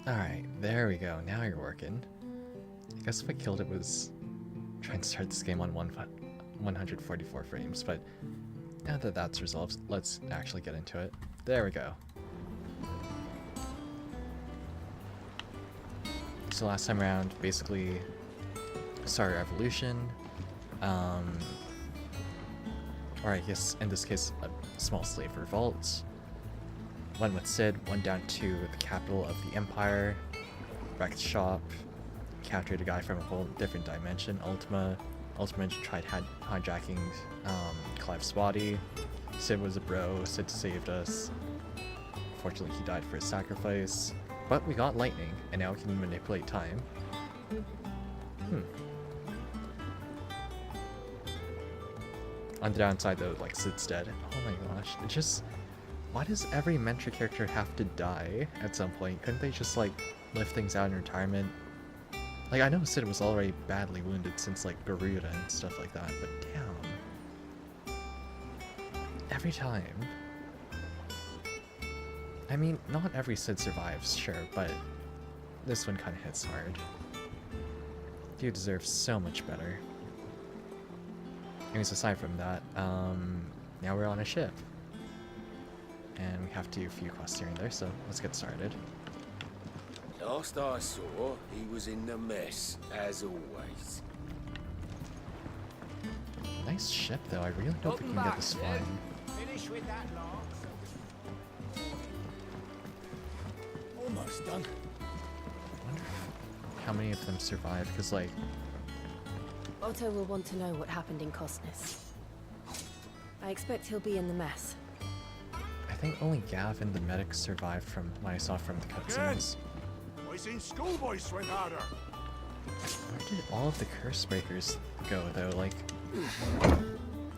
Alright, there we go. Now you're working. I guess if I killed it was trying to start this game on 144 frames, but now that that's resolved, let's actually get into it. There we go. So last time around, basically, started a revolution, or I guess in this case, a small slave revolt. Went with Sid, went down to the capital of the empire, wrecked the shop, captured a guy from a whole different dimension, Ultima. Ultima tried hijacking Clive's body. Sid was a bro, Sid saved us. Fortunately, he died for his sacrifice. But we got lightning, and now we can manipulate time. On the downside though, like, Sid's dead. Oh my gosh, it just... Why does every mentor character have to die at some point? Couldn't they just, like, live things out in retirement? Like, I know Sid was already badly wounded since, like, Garuda and stuff like that, but damn. Every time. I mean, not every Sid survives, sure, but this one kind of hits hard. You deserve so much better. Anyways, aside from that, now we're on a ship. And we have to do a few quests here and there, so let's get started. Last I saw, he was in the mess, as always. Nice ship, though. I really hope we can get this flying. Finish with that lot. Almost done. I wonder how many of them survive, because, like... Otto will want to know what happened in Cosness. I expect he'll be in the mess. I think only Gav and the medic survived from what I saw from the cutscenes. I seen schoolboys swing harder. Where did all of the curse breakers go, though? Like...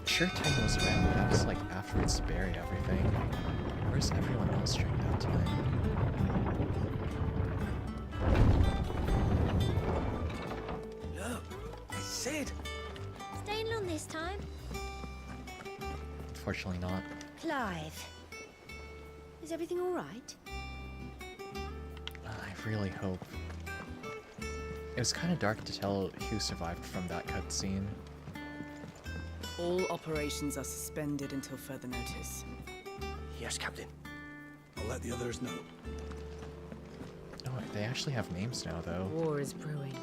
Sure, Titan was around, but that was, like, afterwards to bury everything. Where's everyone else during that time? Look, it's Sid. Staying long this time? Unfortunately not. Clive. Is everything all right? I really hope. It was kind of dark to tell who survived from that cutscene. All operations are suspended until further notice. Yes, Captain. I'll let the others know. Oh, they actually have names now, though. War is brewing.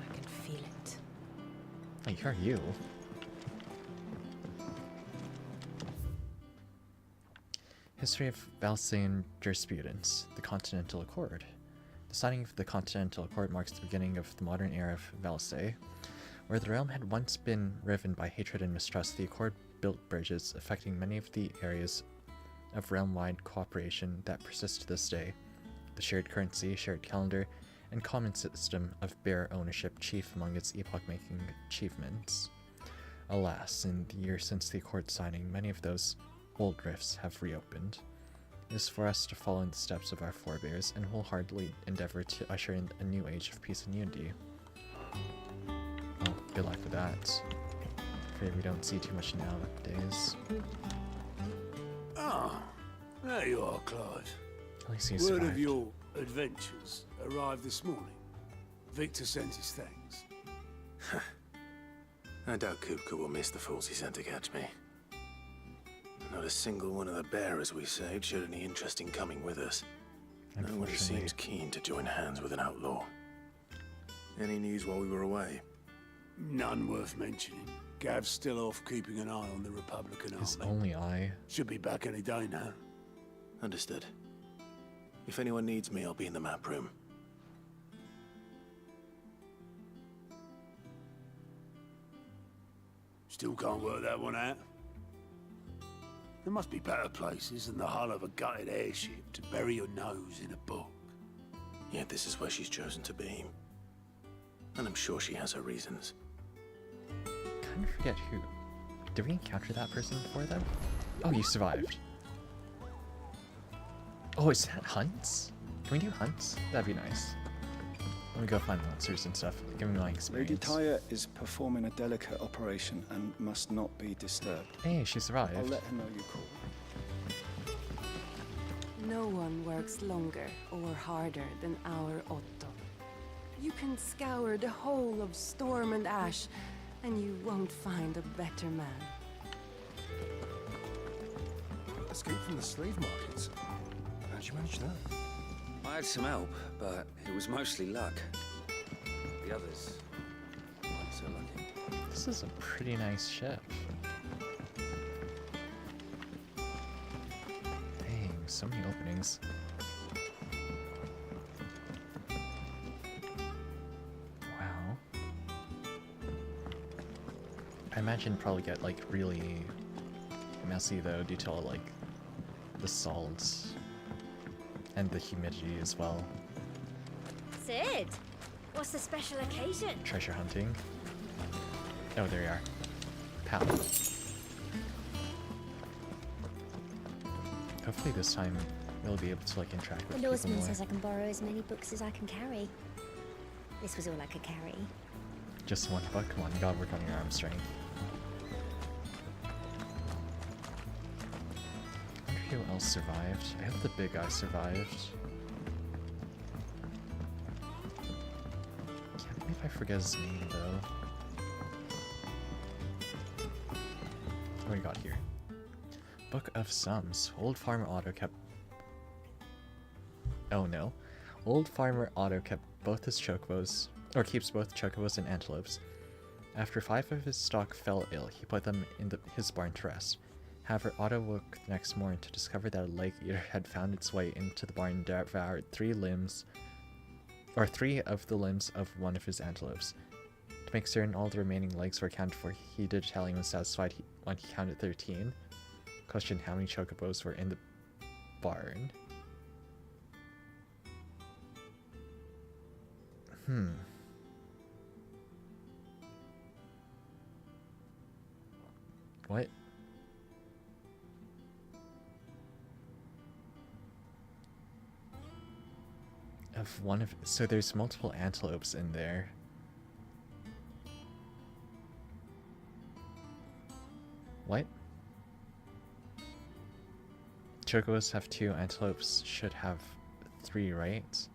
I can feel it. Like, who are you? History of Valsaean Jurisprudence, the Continental Accord. The signing of the Continental Accord marks the beginning of the modern era of Valsae. Where the realm had once been riven by hatred and mistrust, the Accord built bridges affecting many of the areas of realm-wide cooperation that persist to this day. The shared currency, shared calendar, and common system of bare ownership chief among its epoch-making achievements. Alas, in the year since the Accord signing, many of those old rifts have reopened. It is for us to follow in the steps of our forebears and wholeheartedly endeavor to usher in a new age of peace and unity. Well, good luck with that. Afraid we don't see too much nowadays. Ah, there you are, Clive. At least you Word survived. of your adventures arrived this morning. Victor sent his thanks. I doubt Kupka will miss the fools he sent to catch me. Not a single one of the bearers we saved showed any interest in coming with us. Nobody Unfortunately. seems keen to join hands with an outlaw. Any news while we were away? None worth mentioning. Gav's still off keeping an eye on the Republican His army. only eye. Should be back any day now. Understood. If anyone needs me, I'll be in the map room. Still can't work that one out. There must be better places than the hull of a gutted airship to bury your nose in a book. Yet this is where she's chosen to be. And I'm sure she has her reasons. Kind of forget who. Did we encounter that person before then? Oh, you survived. Oh, is that hunts? Can we do hunts? That'd be nice. Let me go find monsters and stuff. Give me my Lady experience. Tyre is performing a delicate operation and must not be disturbed. Hey, she survived. I'll let her know you called. No one works longer or harder than our Otto. You can scour the whole of Storm and Ash, and you won't find a better man. Escape from the slave markets. How'd you manage that? I had some help, but it was mostly luck. The others weren't so lucky. This is a pretty nice ship. Dang, so many openings. Wow. I imagine it'd probably get like really messy though due to all like the salts and the humidity as well. Sid, what's the special occasion? Treasure hunting. Oh, there you are. Pow. Hopefully this time we'll be able to like interact with The people Lawsman more. says I can borrow as many books as I can carry. This was all I could carry. Just one book? Come on, you gotta work on your arm strength. I wonder who else survived. I hope the big guy survived. Can't believe I forget his name though. What do we got here? Book of Sums. Old Farmer Otto kept... Oh no. Old Farmer Otto kept both his chocobos, or keeps both chocobos and antelopes. After 5 of his stock fell ill, he put them in his barn to rest. However, Otto woke the next morning to discover that a leg eater had found its way into the barn and devoured 3 of the limbs of one of his antelopes. To make certain all the remaining legs were accounted for, he did tally and was satisfied when he counted 13. Question: how many chocobos were in the barn? What? So there's multiple antelopes in there. What? Chocobos have 2, antelopes should have 3, right?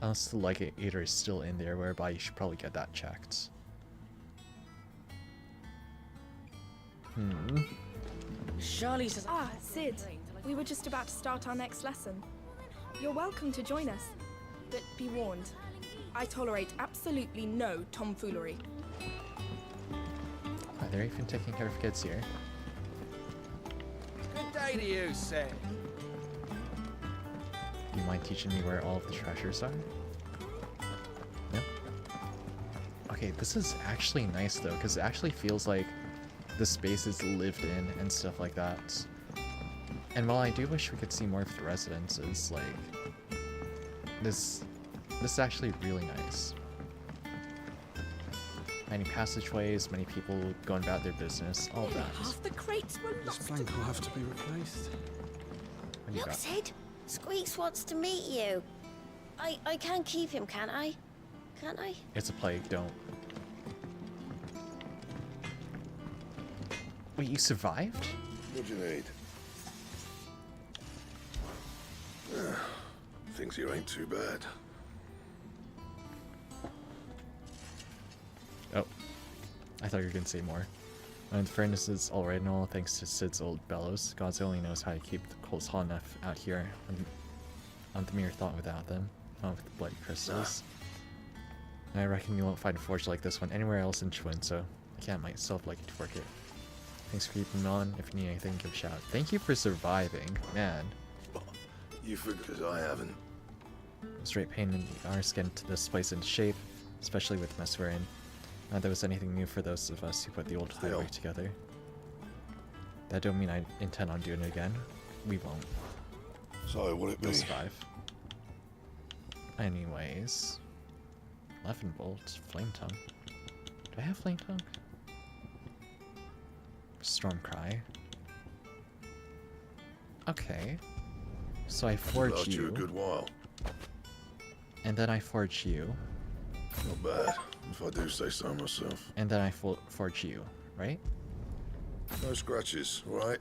Unless the leg eater is still in there, whereby you should probably get that checked. Charlie says... Ah, Sid. We were just about to start our next lesson. You're welcome to join us. But be warned, I tolerate absolutely no tomfoolery. Oh, they're even taking care of kids here. Good day to you, Sid. You mind teaching me where all of the treasures are? No? Okay, this is actually nice though, because it actually feels like the space is lived in and stuff like that. And while I do wish we could see more of the residences, like, this is actually really nice. Many passageways, many people going about their business, all of that. Half the crates were This lost. plank will have to be replaced. What do you Look, got? Sid. Squeaks wants to meet you. I can keep him, can't I? Can't I? It's a plague, don't. Wait, you survived? What do you need? Things here ain't too bad. Oh, I thought you were gonna say more. The furnace is alright and all thanks to Sid's old bellows. Gods only knows how to keep the coals hot enough out here on the mere thought without them. Not with the bloody crystals. And I reckon you won't find a forge like this one anywhere else in Schwinn, so I can't myself like to work it. Thanks for keeping me on. If you need anything, give a shout. Thank you for surviving, man. You figure I haven't. Straight pain in the arse getting to this place into shape, especially with the mess we're in. Not that there was anything new for those of us who put the old highway together. That don't mean I intend on doing it again. We won't. So what it be? We'll survive. Anyways. 11 volts, flame tongue. Do I have flame tongue? Storm cry. Okay. So I forge Last you a you, good while. and then I forge you, Not bad, if I do say so myself. and then I forge you, right? No scratches, all right?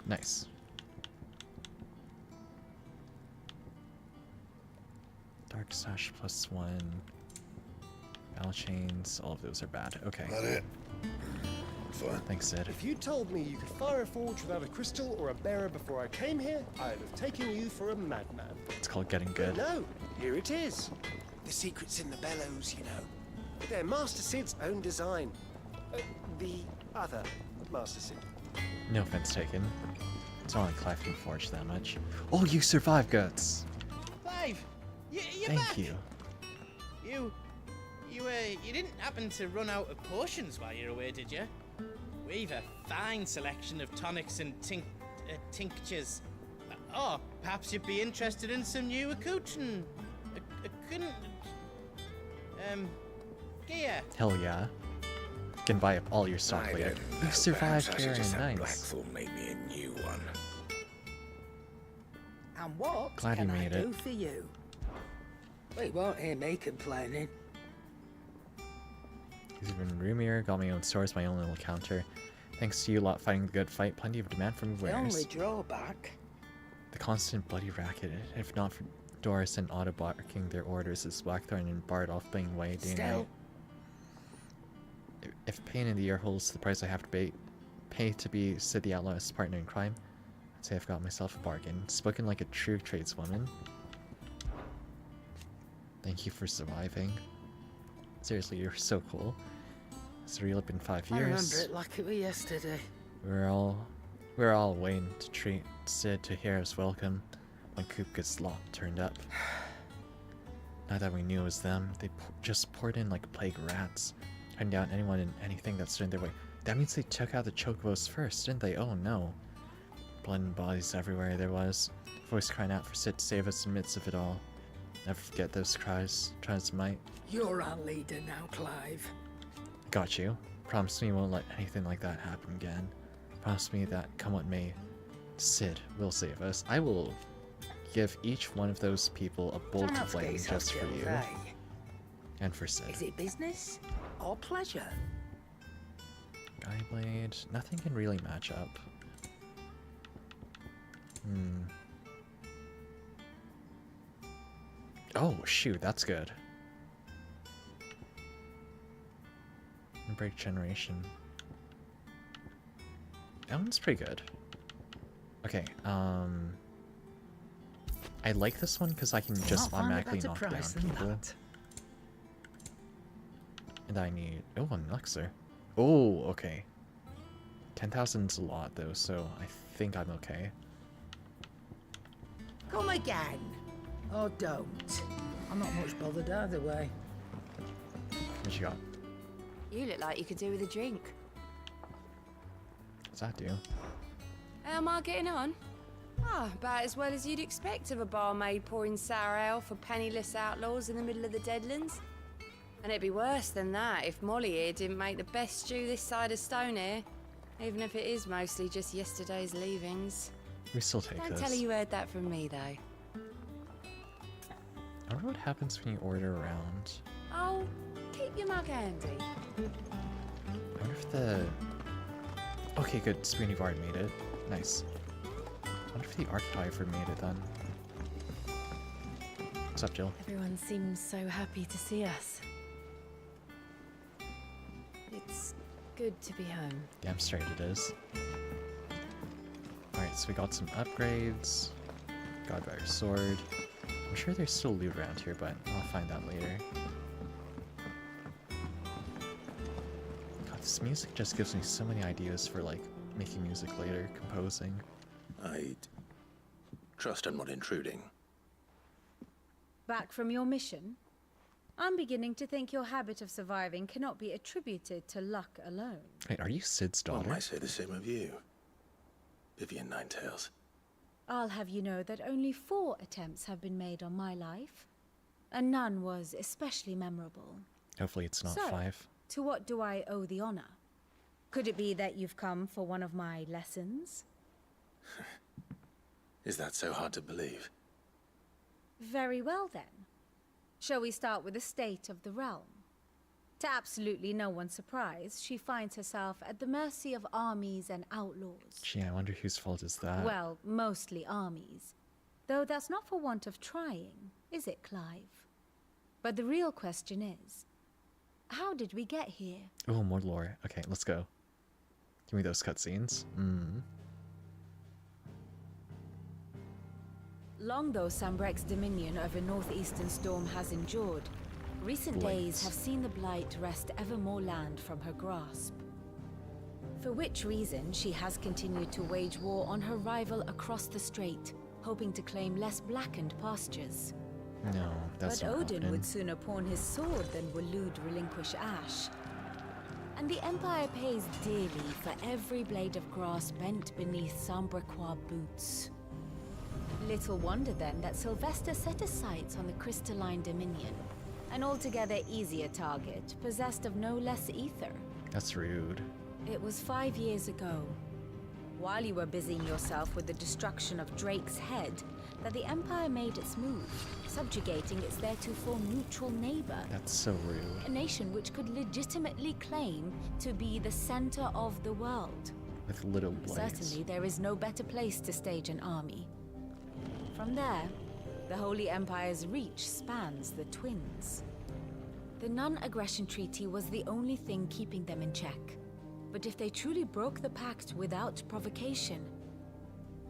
Nice. Dark Sash +1. Battle Chains, all of those are bad. Okay. That it? Fine. Thanks, Sid. If you told me you could fire a forge without a crystal or a bearer before I came here, I'd have taken you for a madman. It's called getting But good. no, here it is. The secret's in the bellows, you know. They're Master Sid's own design. The other Master Sid. No offense taken. It's not like Clive can forge that much. Oh, you survived, Guts! Clive, you're Thank back. you. You didn't happen to run out of potions while you're away, did you? We've a fine selection of tonics and tinctures. Oh, perhaps you'd be interested in some new accoutrement. Gear. Hell yeah. You can buy up all your stock later. You survived here, nice. Blackthorn make me a new one. And what Glad you can I made it. do for you? Well, you won't hear me complaining. He's even roomier, got my own stores, my own little counter. Thanks to you lot fighting the good fight, plenty of demand from The wares. only drawback. The constant bloody racket, if not for Doris and Otto barking their orders, is Blackthorn and Bard off playing away day and night. Still, If pain in the ear holds the price I have to pay to be Sid the Outlaw's partner in crime, I'd say I've got myself a bargain. Spoken like a true tradeswoman. Thank you for surviving. Seriously, you're so cool. It's really been 5 I remember years. it like it was yesterday. We're all waiting to treat Sid to hear us welcome when Kupka's lot turned up. Now that we knew it was them, they just poured in like plague rats, hunting down anyone and anything that stood in their way. That means they took out the chocobos first, didn't they? Oh no. Blood and bodies everywhere there was. Voice crying out for Sid to save us in the midst of it all. Never forget those cries, try as might. You're our leader now, Clive. Got you. Promise me you won't let anything like that happen again. Promise me that, come what may, Sid will save us. I will give each one of those people a bolt of flame just for you. And for Sid. Is it business or pleasure? Skyblade. Nothing can really match up. Oh, shoot, that's good. Break generation. That one's pretty good. Okay, I like this one because I can just automatically knock down people. And I need... Oh, an elixir. Oh, okay. 10,000's a lot though, so I think I'm okay. Come again. Or don't. I'm not much bothered either way. What you got? You look like you could do with a drink. What's that do? How am I getting on? Ah, about as well as you'd expect of a barmaid pouring sour ale for penniless outlaws in the middle of the Deadlands. And it'd be worse than that if Molly here didn't make the best stew this side of Stonehair, even if it is mostly just yesterday's leavings. We still take Don't this. tell her you heard that from me, though. I wonder what happens when you order around. Oh, keep your mug handy. I wonder if the... Okay, good. Spoony Bard made it. Nice. I wonder if the Archetyper made it then. What's up, Jill? Everyone seems so happy to see us. It's good to be home. Damn straight it is. Alright, so we got some upgrades. Godbearer sword. I'm sure there's still loot around here, but I'll find that later. God, this music just gives me so many ideas for, like, making music later, composing. I'd trust I'm not intruding. Back from your mission? I'm beginning to think your habit of surviving cannot be attributed to luck alone. Wait, are you Sid's One daughter? might say the same of you, Vivian Ninetails. I'll have you know that only 4 attempts have been made on my life, and none was especially memorable. Hopefully it's not So, 5. To what do I owe the honor? Could it be that you've come for one of my lessons? Is that so hard to believe? Very well then. Shall we start with the state of the realm? To absolutely no one's surprise, she finds herself at the mercy of armies and outlaws. Gee, I wonder whose fault is that? Well, mostly armies. Though that's not for want of trying, is it, Clive? But the real question is, how did we get here? Oh, more lore. Okay, let's go. Give me those cutscenes. Long though Sambrek's dominion over northeastern Storm has endured, recent days have seen the Blight wrest ever more land from her grasp. For which reason she has continued to wage war on her rival across the strait, hoping to claim less blackened pastures. No, that's but not Odin happening. would sooner pawn his sword than Waloed relinquish Ash. And the Empire pays dearly for every blade of grass bent beneath Sambrequois boots. Little wonder then that Sylvester set his sights on the crystalline dominion, an altogether easier target, possessed of no less ether. That's rude. It was 5 years ago, while you were busying yourself with the destruction of Drake's head, that the Empire made its move, subjugating its theretofore neutral neighbor. That's so rude. A nation which could legitimately claim to be the center of the world. With little blades. Certainly there is no better place to stage an army. From there, the Holy Empire's reach spans the Twins. The non-aggression treaty was the only thing keeping them in check. But if they truly broke the pact without provocation,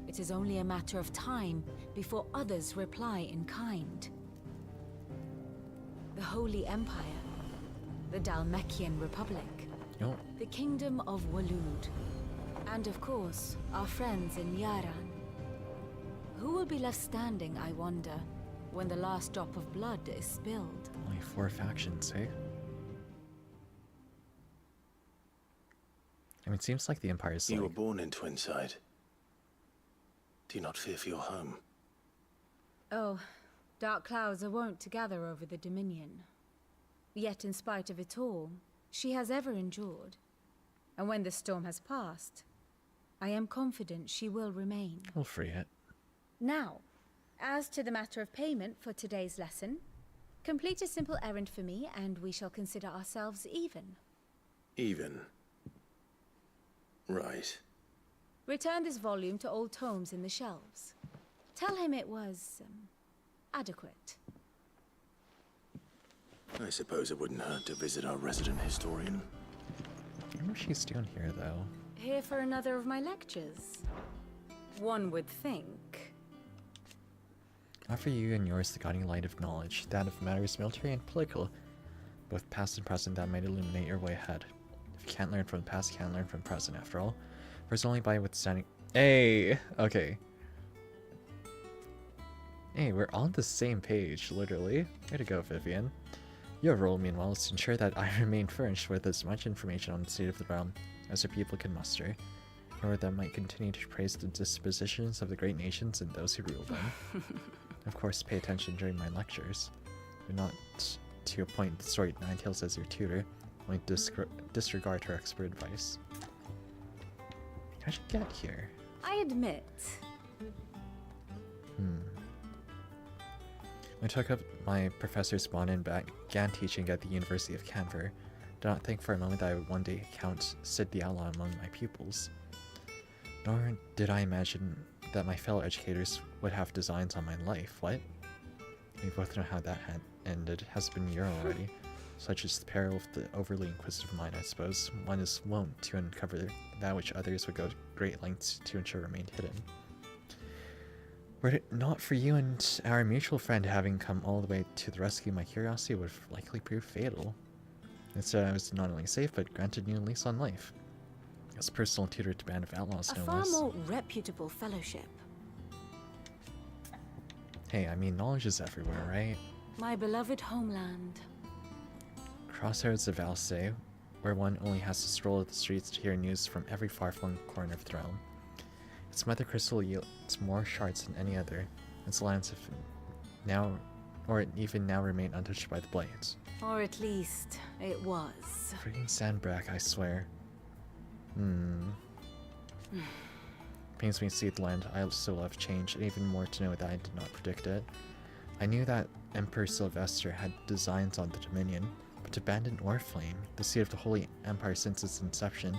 it is only a matter of time before others reply in kind. The Holy Empire, the Dalmekian Republic, the Kingdom of Waloed, and of course, our friends in Yaran. Who will be left standing, I wonder, when the last drop of blood is spilled? Only 4 factions, eh? I mean, it seems like the Empire's You were born in Twinside. Do you not fear for your home? Oh, dark clouds are wont to gather over the Dominion. Yet in spite of it all, she has ever endured. And when the storm has passed, I am confident she will remain. We'll free it. Now, as to the matter of payment for today's lesson, complete a simple errand for me and we shall consider ourselves even. Even? Right. Return this volume to old tomes in the shelves. Tell him it was, adequate. I suppose it wouldn't hurt to visit our resident historian. I wonder what she's doing here, though. Here for another of my lectures. One would think. Offer you and yours the guiding light of knowledge, that of matters military and political, both past and present, that might illuminate your way ahead. If you can't learn from the past, you can't learn from the present, after all. For it's only by withstanding— Hey! Okay. Hey, we're on the same page, literally. Way to go, Vivian. Your role, meanwhile, is to ensure that I remain furnished with as much information on the state of the realm as our people can muster, in order that might continue to praise the dispositions of the great nations and those who rule them. Of course, pay attention during my lectures, but not to appoint the story Ninetales as your tutor, only disregard her expert advice. How'd you get here? I admit. I took up my professor's bond and began teaching at the University of Canver. Did not think for a moment that I would one day count Sid the Outlaw among my pupils. Nor did I imagine that my fellow educators would have designs on my life. What? We both know how that had ended. Has been a year already. Such is the peril of the overly inquisitive mind, I suppose. One is wont to uncover that which others would go to great lengths to ensure remained hidden. Were it not for you and our mutual friend having come all the way to the rescue, my curiosity would have likely proved fatal. Instead, I was not only safe, but granted new lease on life. As personal tutor to Band of Outlaws, A no far less. more reputable fellowship. Hey, I mean, knowledge is everywhere, right? My beloved homeland. Crossroads of Valsay, where one only has to stroll the streets to hear news from every far-flung corner of the realm. Its mother crystal yields more shards than any other. Its lands have now, or even now, remain untouched by the blades. Or at least, it was. Freaking Sandbrack, I swear. Pains me to see the land I so love change, and even more to know that I did not predict it. I knew that Emperor Sylvester had designs on the Dominion, But to abandon Oriflame, the seat of the Holy Empire since its inception,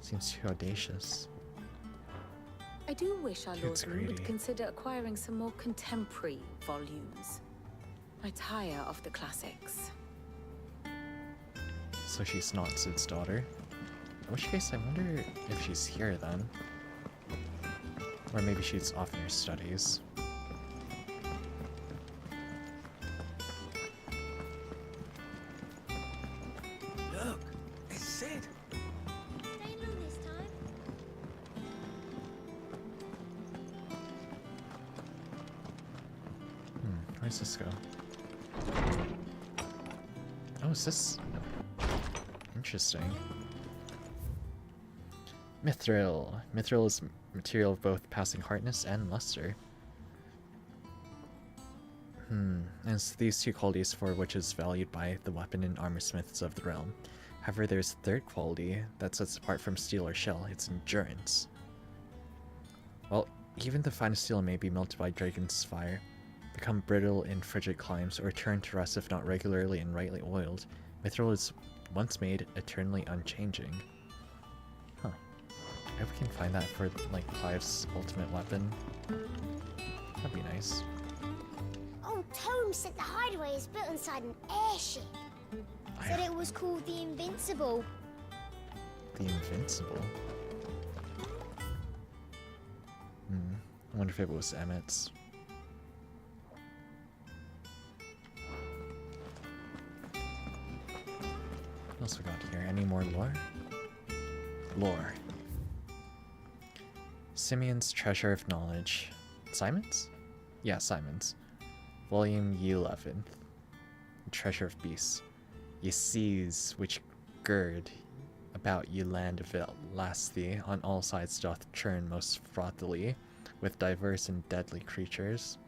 seems too audacious. I do wish our Dude's lordling would greedy. consider acquiring some more contemporary volumes. I tire of the classics. So she's not Sid's daughter. In which case, I wonder if she's here then. Or maybe she's off in her studies. Look, it's Sid. Staying long this time? Where's this go? Oh, is this... Interesting. Mithril. Mithril is material of both passing hardness and luster. And it's these two qualities for which is valued by the weapon and armor smiths of the realm. However, there's a third quality that sets it apart from steel or shell, its endurance. Well, even the finest steel may be melted by dragon's fire, become brittle in frigid climes, or turn to rust if not regularly and rightly oiled. Mithril is once made eternally unchanging. Huh. I hope we can find that for, like, Clive's ultimate weapon. That'd be nice. Oh, Tome said the hideaway is built inside an airship. Said it was called the Invincible. The Invincible? I wonder if it was Emmett's. What else we got here? Any more lore? Lore. Simeon's Treasure of Knowledge. Simon's? Yeah, Simon's. Volume Ye11th. Treasure of Beasts. Ye seas which gird about ye land of Lasthi on all sides doth churn most frothily with diverse and deadly creatures.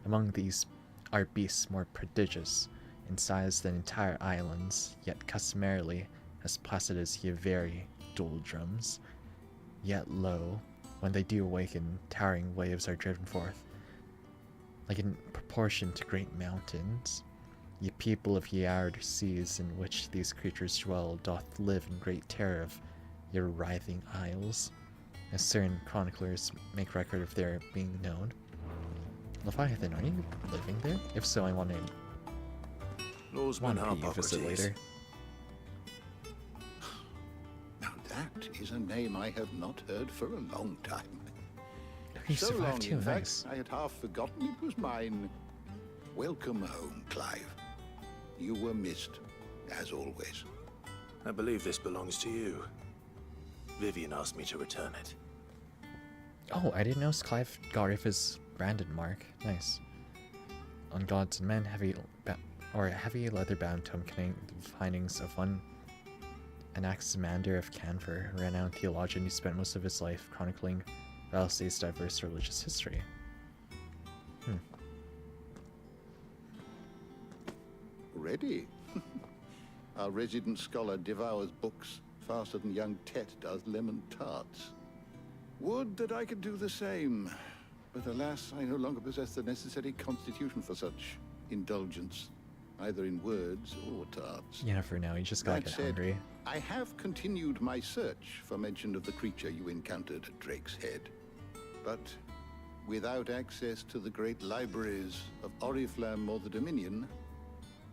Among these are beasts more prodigious in size than entire islands, yet customarily as placid as ye very doldrums. Yet lo, when they do awaken, towering waves are driven forth, like in proportion to great mountains. Ye people of ye arid seas in which these creatures dwell doth live in great terror of your writhing isles, as certain chroniclers make record of their being known. Leviathan, are you living there? If so, I want to pay you a visit later. Now that is a name I have not heard for a long time. You So survived long, too, in fact, nice. I had half forgotten it was mine. Welcome home, Clive. You were missed, as always. I believe this belongs to you. Vivian asked me to return it. Oh, I didn't know Clive got rid of his branded mark. Nice. On Gods and Men, heavy leather-bound tome containing the findings of one Anaximander of Canver, a renowned theologian who spent most of his life chronicling Valse's diverse religious history. Ready? Our resident scholar devours books faster than young Tet does lemon tarts. Would that I could do the same, but alas, I no longer possess the necessary constitution for such indulgence, either in words or tarts. Yeah, for now, you just gotta That get said, hungry. I have continued my search for mention of the creature you encountered at Drake's Head, but without access to the great libraries of Oriflamme or the Dominion,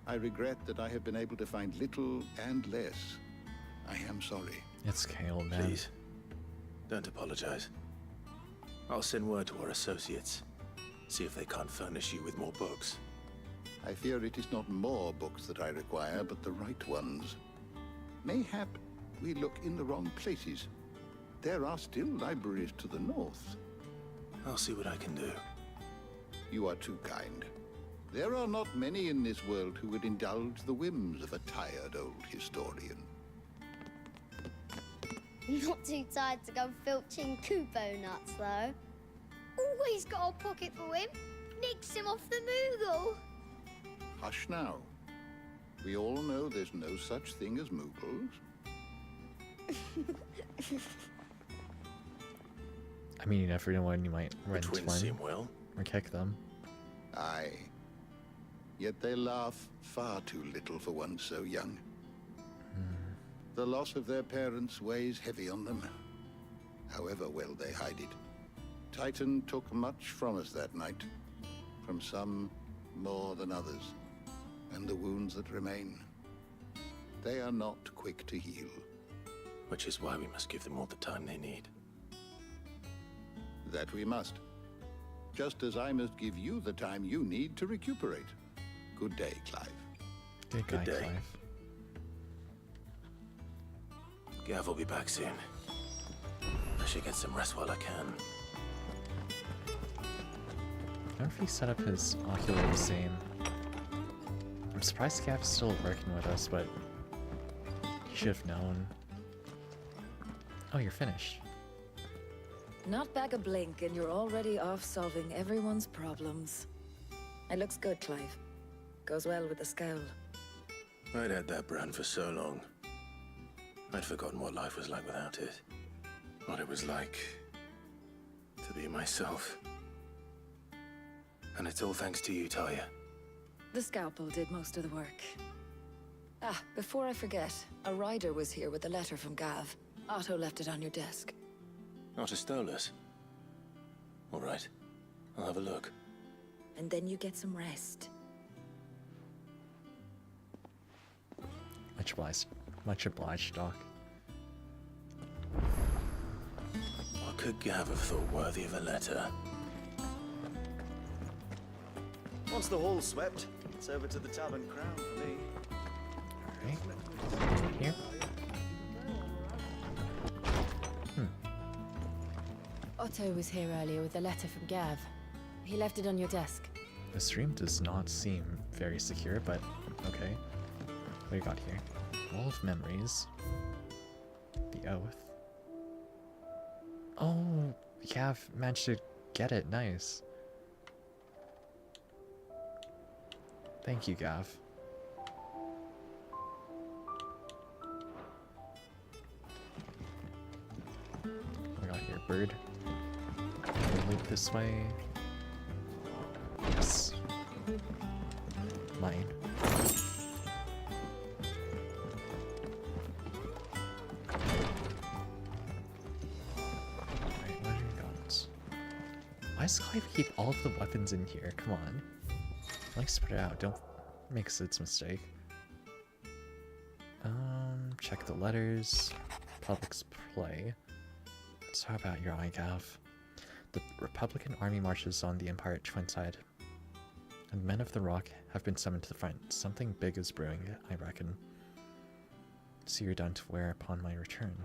I regret that I have been able to find little and less. I am sorry. It's okay, old man. Please, don't apologize. I'll send word to our associates. See if they can't furnish you with more books. I fear it is not more books that I require, but the right ones. Mayhap we look in the wrong places. There are still libraries to the north. I'll see what I can do. You are too kind. There are not many in this world who would indulge the whims of a tired old historian. Not too tired to go filching Kupo nuts, though. Always got a pocket for him. Nicks him off the Moogle. Hush now. We all know there's no such thing as Moogles. I mean, you never know when you might rent twins one seem well. or kick them. Aye. yet they laugh far too little for one so young. The loss of their parents weighs heavy on them, however well they hide it. Titan took much from us that night, from some more than others, and the wounds that remain, they are not quick to heal. Which is why we must give them all the time they need. That we must. Just as I must give you the time you need to recuperate. Good day, Clive. Good day. Clive. Gav will be back soon. I should get some rest while I can. I wonder if he set up his ocular the same. I'm surprised Gav's still working with us, but he should have known. Oh, you're finished. Not back a blink and you're already off solving everyone's problems. It looks good, Clive. Goes well with the scowl. I'd had that brand for so long. I'd forgotten what life was like without it. What it was like to be myself. And it's all thanks to you, Talia. The scalpel did most of the work. Ah, before I forget, a rider was here with a letter from Gav. Otto left it on your desk. Not a stolus. All right. I'll have a look. And then you get some rest. Much obliged, Doc. What could Gav have thought worthy of a letter? Once the hall's swept, it's over to the Tavern Crown for me. Alright. Here. Otto was here earlier with a letter from Gav. He left it on your desk. The stream does not seem very secure, but okay. What do you got here? Wall of Memories. The Oath. Oh, Gav managed to get it. Nice. Thank you, Gav. What do we got here? Bird. Loop this way. Yes. Mine. Alright, what do we got? Why does Clive keep all of the weapons in here? Come on. Like, spread it out. Don't make Sid's mistake. Check the letters. Public's play. So how about your eye, Gav? The Republican army marches on the Empire at Twinside, and men of the Rock have been summoned to the front. Something big is brewing, I reckon. See you're done to wear upon my return.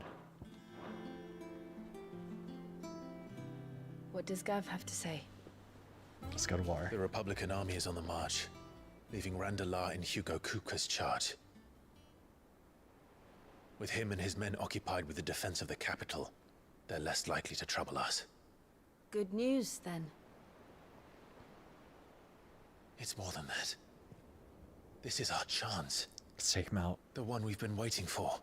What does Gav have to say? Let's go to war. The Republican army is on the march, leaving Randalar in Hugo Kupka's charge. With him and his men occupied with the defense of the capital, they're less likely to trouble us. Good news, then. It's more than that. This is our chance. Let's take him out. The one we've been waiting for.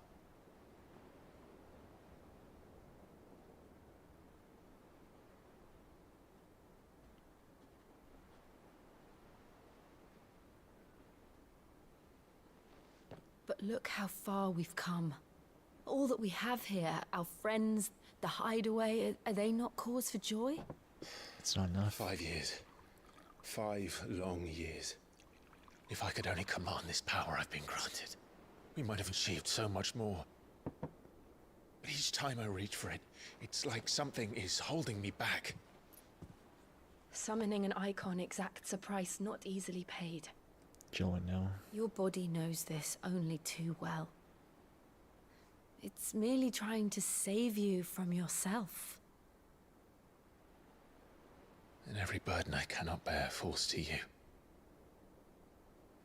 But look how far we've come. All that we have here, our friends, the hideaway, are they not cause for joy? It's not enough. 5 years. 5 long years. If I could only command this power I've been granted, we might have achieved so much more. But each time I reach for it, it's like something is holding me back. Summoning an icon exacts a price not easily paid. Jill would know. Your body knows this only too well. It's merely trying to save you from yourself. And every burden I cannot bear falls to you.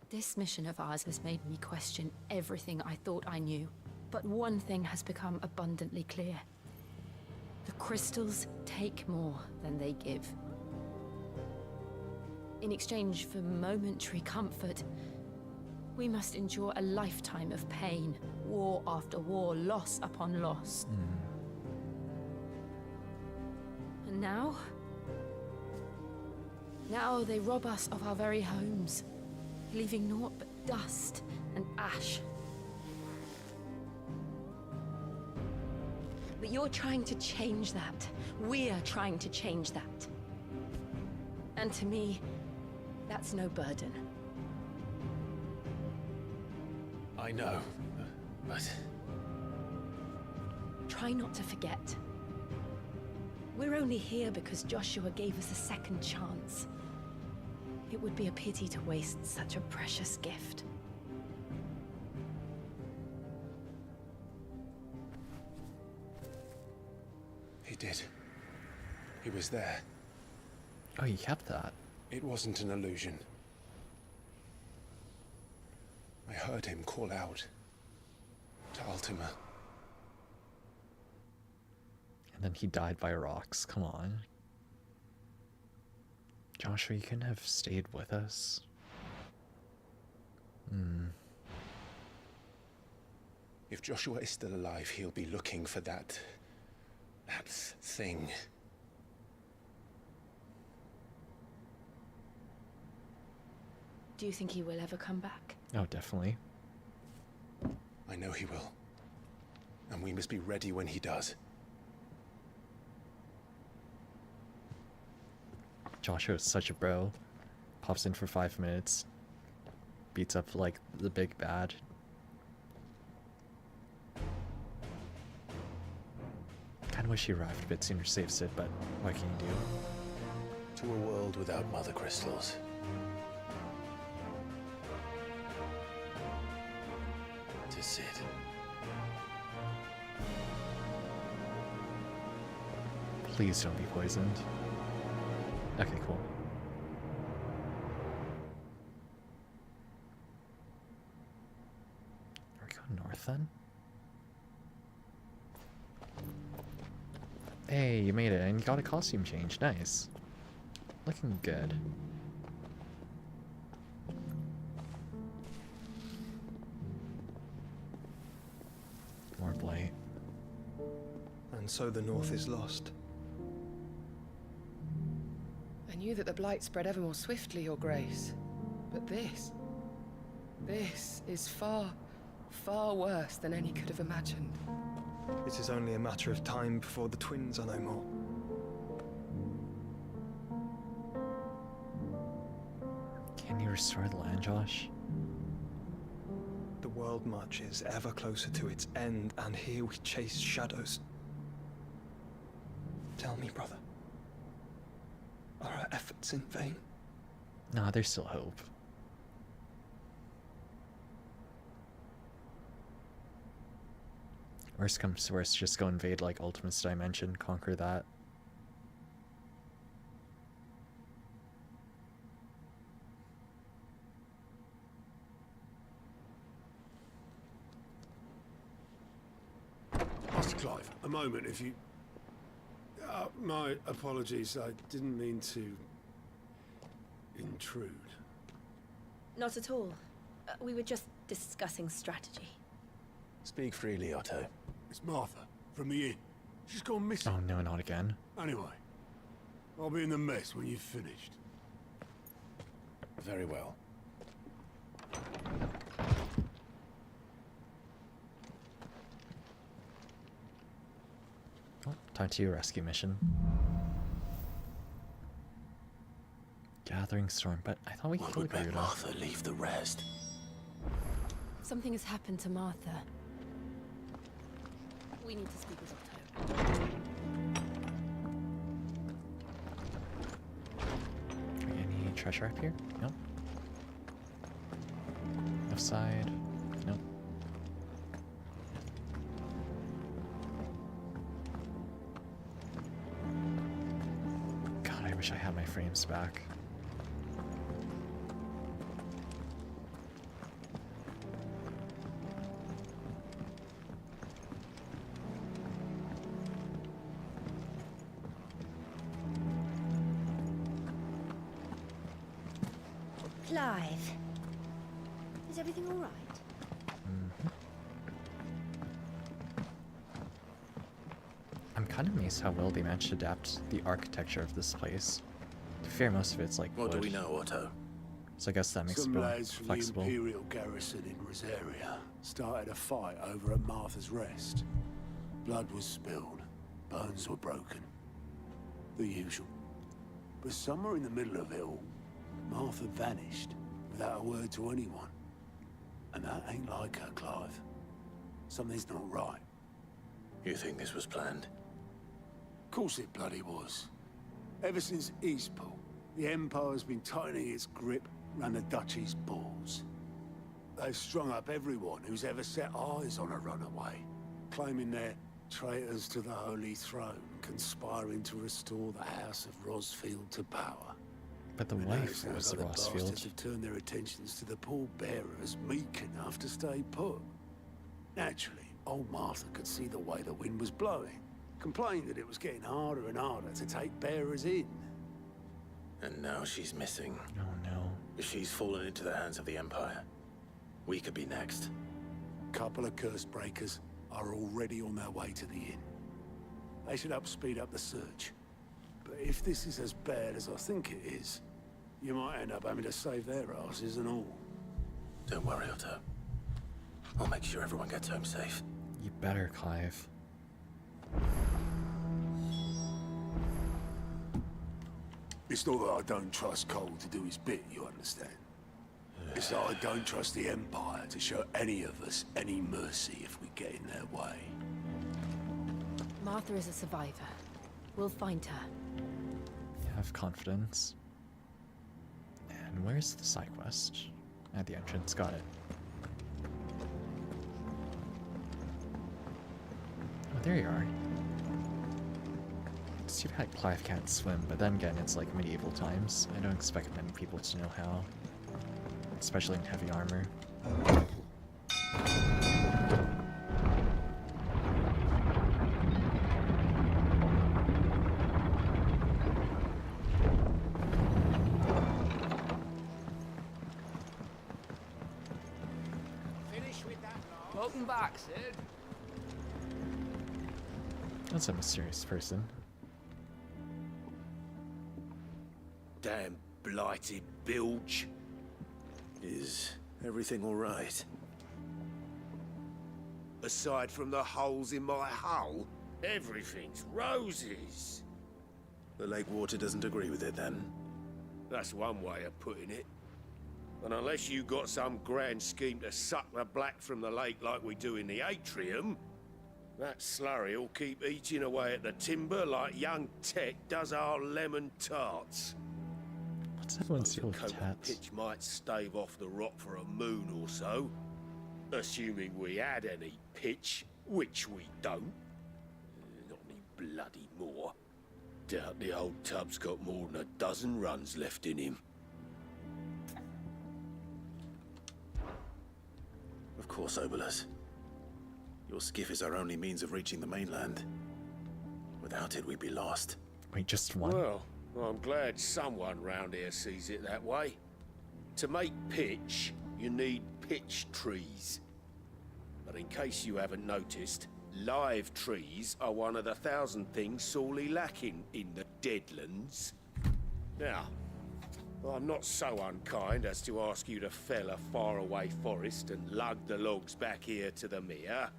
This mission of ours has made me question everything I thought I knew. But one thing has become abundantly clear. The crystals take more than they give. In exchange for momentary comfort, we must endure a lifetime of pain, war after war, loss upon loss. And now they rob us of our very homes. leaving naught but dust and ash. But you're trying to change that. We're trying to change that. And to me, that's no burden. I know, but... Try not to forget. We're only here because Joshua gave us a second chance. It would be a pity to waste such a precious gift. He did. He was there. Oh, you kept that. It wasn't an illusion. I heard him call out to Ultima. And then he died by rocks. Come on. Joshua, you couldn't have stayed with us. If Joshua is still alive, he'll be looking for that thing. Do you think he will ever come back? Oh, definitely. I know he will. And we must be ready when he does. Joshua's such a bro. Pops in for 5 minutes. Beats up like the big bad. Kinda wish he arrived a bit sooner to save Sid, but what can you do? To a world without mother crystals. To Sid. Please don't be poisoned. Okay, cool. Are we going north then? Hey, you made it, and you got a costume change. Nice. Looking good. More blight. And so the North is lost. I knew that the blight spread ever more swiftly, Your Grace. But this is far, far worse than any could have imagined. It is only a matter of time before the twins are no more. Can you restore the land, Josh? The world marches ever closer to its end, and here we chase shadows. Tell me, brother, are our efforts in vain? Nah, there's still hope. Worst comes to worst, just go invade like Ultimate's Dimension, conquer that. Master Clive, a moment, if you... my apologies, I didn't mean to... intrude. Not at all. We were just discussing strategy. Speak freely, Otto. It's Martha, from the inn. She's gone missing. Oh no, not again. Anyway, I'll be in the mess when you've finished. Very well. Oh, time to your rescue mission. Gathering storm, but I thought we could What go would with make Ruda. Martha leave the rest? Something has happened to Martha. We need to speak with Otto. Any treasure up here? Nope. Left side? Nope. God, I wish I had my frames back. Clive, is everything all right? I'm kind of amazed how well they managed to adapt the architecture of this place. To be fair, most of it's like What do wood. we know, Otto? So I guess that makes it Some more lads from the flexible. Imperial garrison in Rosaria started a fight over at Martha's Rest. Blood was spilled, bones were broken. The usual. But somewhere in the middle of it all, Martha vanished without a word to anyone. And that ain't like her, Clive. Something's not right. You think this was planned? Of course it bloody was. Ever since Eastpool, the Empire's been tightening its grip round the Duchy's balls. They've strung up everyone who's ever set eyes on a runaway, claiming they're traitors to the Holy Throne, conspiring to restore the House of Rosfield to power. But the And wife now was the the Rosfield. bastards have turned their attentions to the pallbearers meek enough to stay put. Naturally, old Martha could see the way the wind was blowing, complained that it was getting harder and harder to take bearers in. And now she's missing. Oh no. If she's fallen into the hands of the Empire, we could be next. Couple of curse breakers are already on their way to the inn. They should speed up the search. But if this is as bad as I think it is, you might end up having to save their asses and all. Don't worry, Otto. I'll make sure everyone gets home safe. You better, Clive. It's not that I don't trust Cole to do his bit, you understand? It's that I don't trust the Empire to show any of us any mercy if we get in their way. Martha is a survivor. We'll find her. Have confidence. And where's the side quest? At the entrance, got it. Oh, there you are. It's too bad Clive can't swim, but then again, it's like medieval times. I don't expect many people to know how. Especially in heavy armor. Welcome back, Sid. That's a mysterious person. Damn blighted bilge. Is everything all right? Aside from the holes in my hull, everything's roses. The lake water doesn't agree with it, then? That's one way of putting it. And unless you got some grand scheme to suck the black from the lake like we do in the atrium, that slurry will keep eating away at the timber like young Tech does our lemon tarts. What's everyone's deal with Coat of tats? pitch might stave off the rock for a moon or so, assuming we had any pitch, which we don't. Not any bloody more. Doubt the old tub's got more than a dozen runs left in him. Of course, Obolus. Your skiff is our only means of reaching the mainland. Without it, we'd be lost. Wait, just one? Well, I'm glad someone round here sees it that way. To make pitch, you need pitch trees. But in case you haven't noticed, live trees are one of the 1,000 things sorely lacking in the Deadlands. Now, I'm not so unkind as to ask you to fell a faraway forest and lug the logs back here to the mere,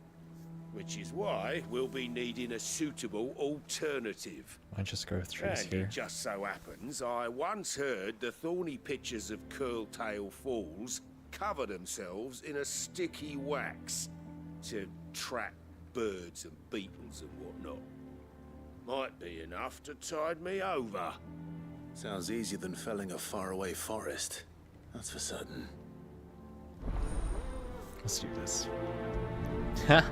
which is why we'll be needing a suitable alternative. Why just grow trees And here? it just so happens I once heard the thorny pitchers of Curltail Falls cover themselves in a sticky wax to trap birds and beetles and whatnot. Might be enough to tide me over. Sounds easier than felling a faraway forest. That's for certain. Let's do this. Ha!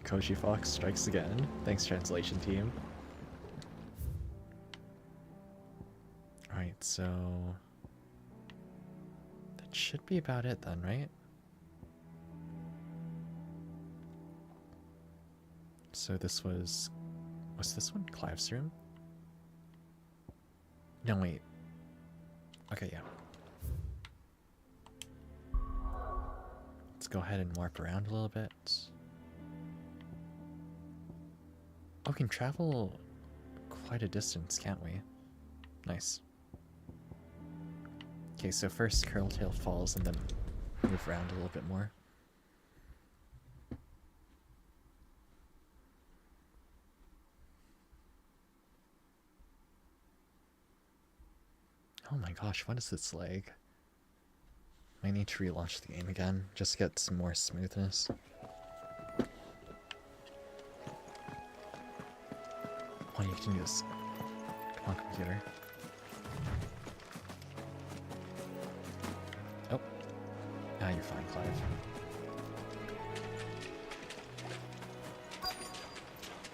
Koshi Fox strikes again. Thanks, translation team. Alright, so... that should be about it then, right? So this was... what's this one? Clive's room? No, wait. Okay, yeah. Let's go ahead and warp around a little bit. Oh, we can travel quite a distance, can't we? Nice. Okay, so first Curltail falls and then move around a little bit more. Oh my gosh, what is this lag? I need to relaunch the game again, just to get some more smoothness. All you can do is... Come on, computer. Oh. Ah, you're fine, Clive.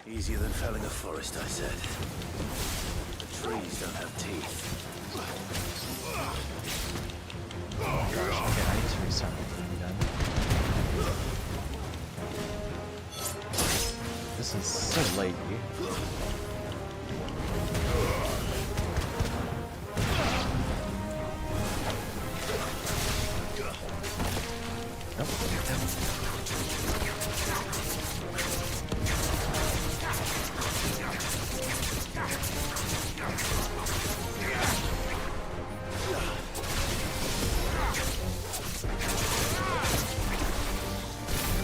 Easier than felling a forest, I said. The trees don't have teeth. Oh my gosh, okay, I need to restart my game again. This is so laggy.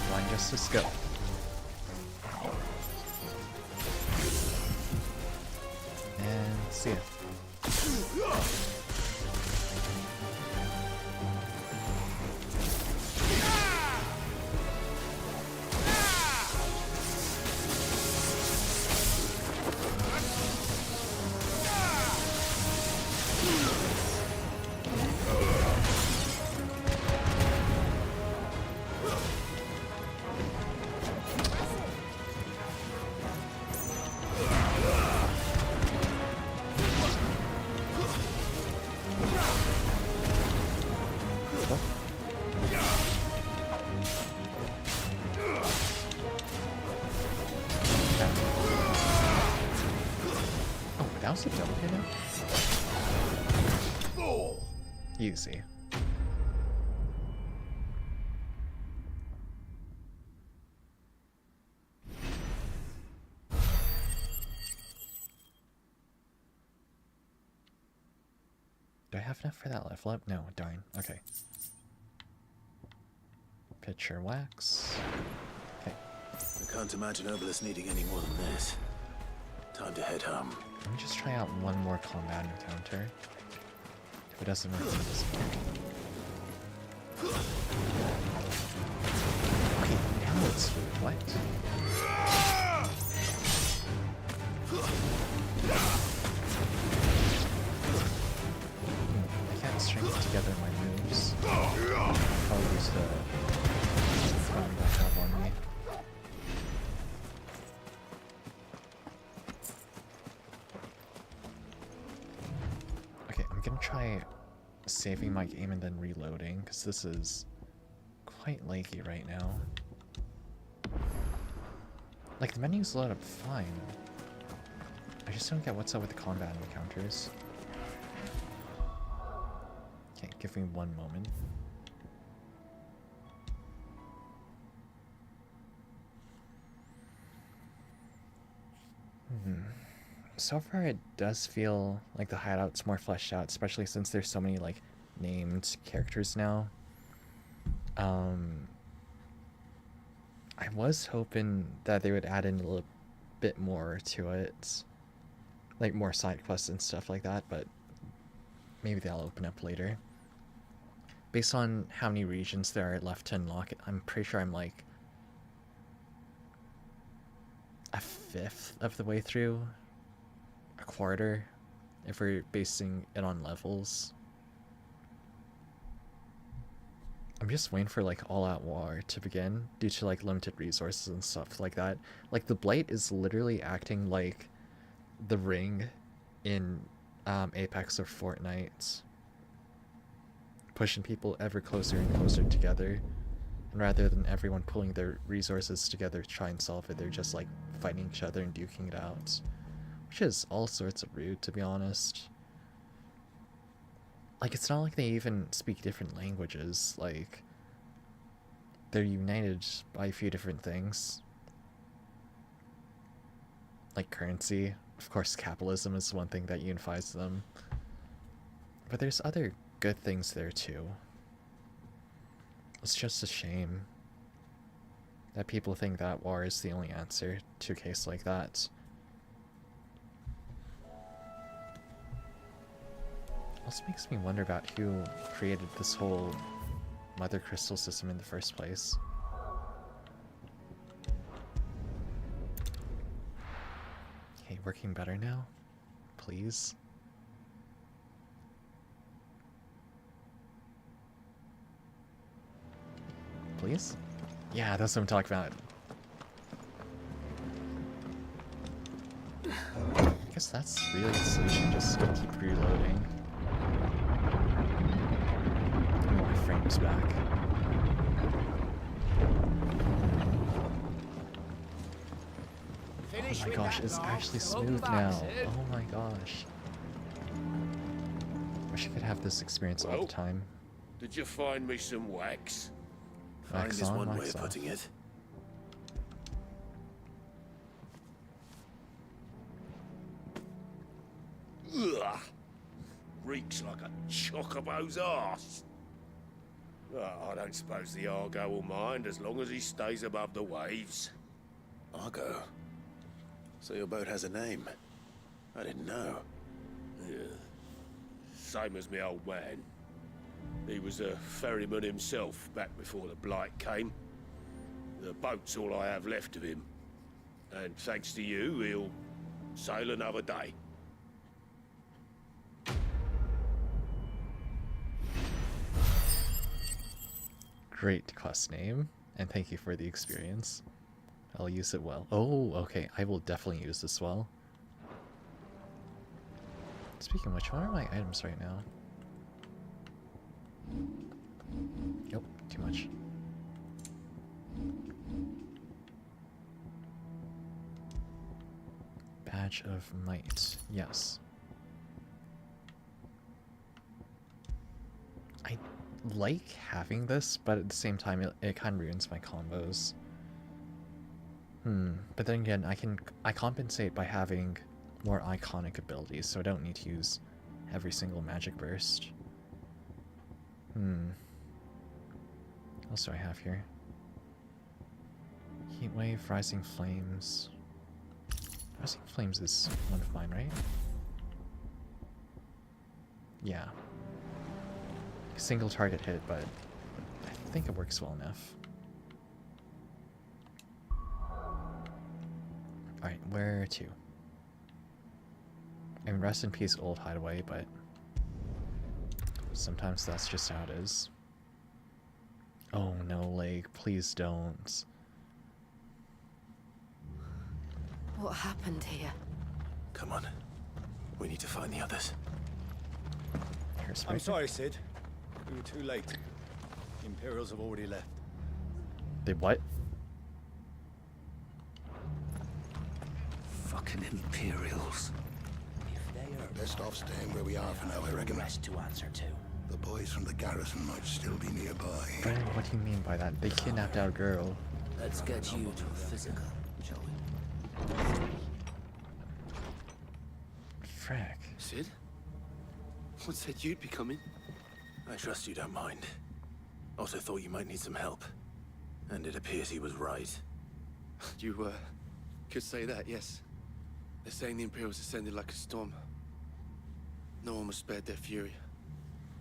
Blind Justice, go. And see ya. That was a double hit out? Easy. Do I have enough for that level up? No, darn. Okay. Pitcher wax. Okay. I can't imagine Obelisk needing any more than this. Time to head home. Let me just try out one more combat encounter. If it doesn't work, then it doesn't work. Okay, now it's food. What? I can't string together my moves. I'll use the fun I have on me. I'm gonna try saving my game and then reloading, because this is quite laggy right now. Like, the menus load up fine. I just don't get what's up with the combat encounters. Okay, give me one moment. So far it does feel like the hideout's more fleshed out, especially since there's so many like named characters now. I was hoping that they would add in a little bit more to it, like more side quests and stuff like that, but maybe they'll open up later. Based on how many regions there are left to unlock, I'm pretty sure I'm like a fifth of the way through. A quarter, if we're basing it on levels. I'm just waiting for like all-out war to begin due to like limited resources and stuff like that. Like the Blight is literally acting like the ring in Apex or Fortnite, pushing people ever closer and closer together. And rather than everyone pulling their resources together to try and solve it, they're just like fighting each other and duking it out. Which is all sorts of rude, to be honest. Like, it's not like they even speak different languages. Like, they're united by a few different things. Like currency. Of course, capitalism is one thing that unifies them. But there's other good things there too. It's just a shame that people think that war is the only answer to a case like that. Also makes me wonder about who created this whole Mother Crystal system in the first place. Okay, working better now? Please? Please? Yeah, that's what I'm talking about. I guess that's really the solution, just keep reloading. Give me my frames back. Oh my gosh, it's actually smooth now. Oh my gosh. Wish I could have this experience all the time. Did you find me some wax? Find Wax is on, one way wax of off. putting it. Ugh. Reeks like a chocobo's arse. I don't suppose the Argo will mind as long as he stays above the waves. Argo. So your boat has a name. I didn't know. Yeah. Same as my old man. He was a ferryman himself back before the Blight came. The boat's all I have left of him. And thanks to you, he'll sail another day. Great quest name, and thank you for the experience. I'll use it well. Oh, okay, I will definitely use this well. Speaking of which, what are my items right now? Nope, too much. Badge of Might, yes. I like having this, but at the same time it kind of ruins my combos. But then again, I compensate by having more iconic abilities, so I don't need to use every single magic burst. What else do I have here? Heatwave, Rising Flames. Rising Flames is one of mine, right? Yeah. Single target hit, but I think it works well enough. Alright, where to? I mean, rest in peace, old hideaway, but sometimes that's just how it is. Oh no, Lake, please don't. What happened here? Come on. We need to find the others. I'm sorry, Sid. We were too late. The Imperials have already left. They what? Fucking Imperials. Best off staying where we are for now, I reckon. To answer to. The boys from the garrison might still be nearby. Brennan, what do you mean by that? They kidnapped our girl. Let's get you to a physical, shall we? Frack. Sid? What said you'd be coming? I trust you don't mind. Also thought you might need some help. And it appears he was right. You, could say that, yes. They're saying the Imperials ascended like a storm. No one was spared their fury.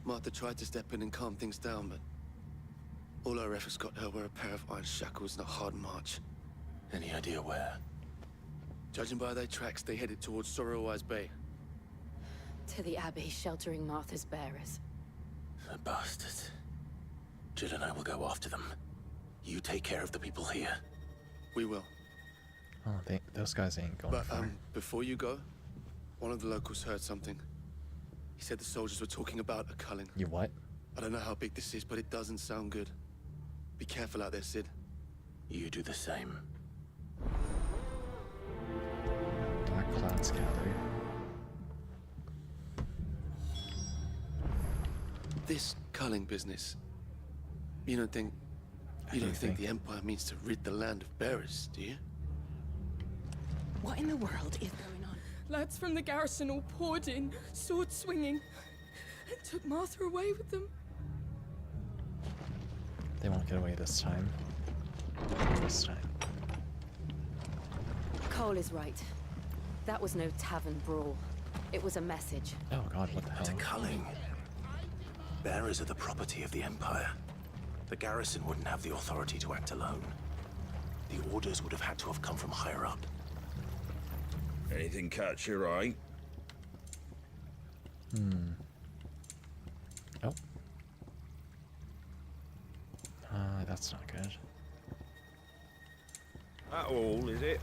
Martha tried to step in and calm things down, but all our efforts got her were a pair of iron shackles and a hard march. Any idea where? Judging by their tracks, they headed towards Sorrowwise Bay. To the Abbey, sheltering Martha's bearers. The bastards. Jill and I will go after them. You take care of the people here. We will. Oh, those guys ain't going But, far. before you go, one of the locals heard something. He said the soldiers were talking about a culling. You what? I don't know how big this is, but it doesn't sound good. Be careful out there, Sid. You do the same. Dark clouds gather. This culling business. You don't think the Empire means to rid the land of bearers, do you? What in the world is going on? Lads from the garrison all poured in, sword swinging. took Martha away with them. They won't get away this time. This time. Cole is right. That was no tavern brawl. It was a message. Oh god, what the hell? It's a culling. Bearers are the property of the Empire. The garrison wouldn't have the authority to act alone. The orders would have had to have come from higher up. Anything catch your eye? Oh. That's not good. That all, is it?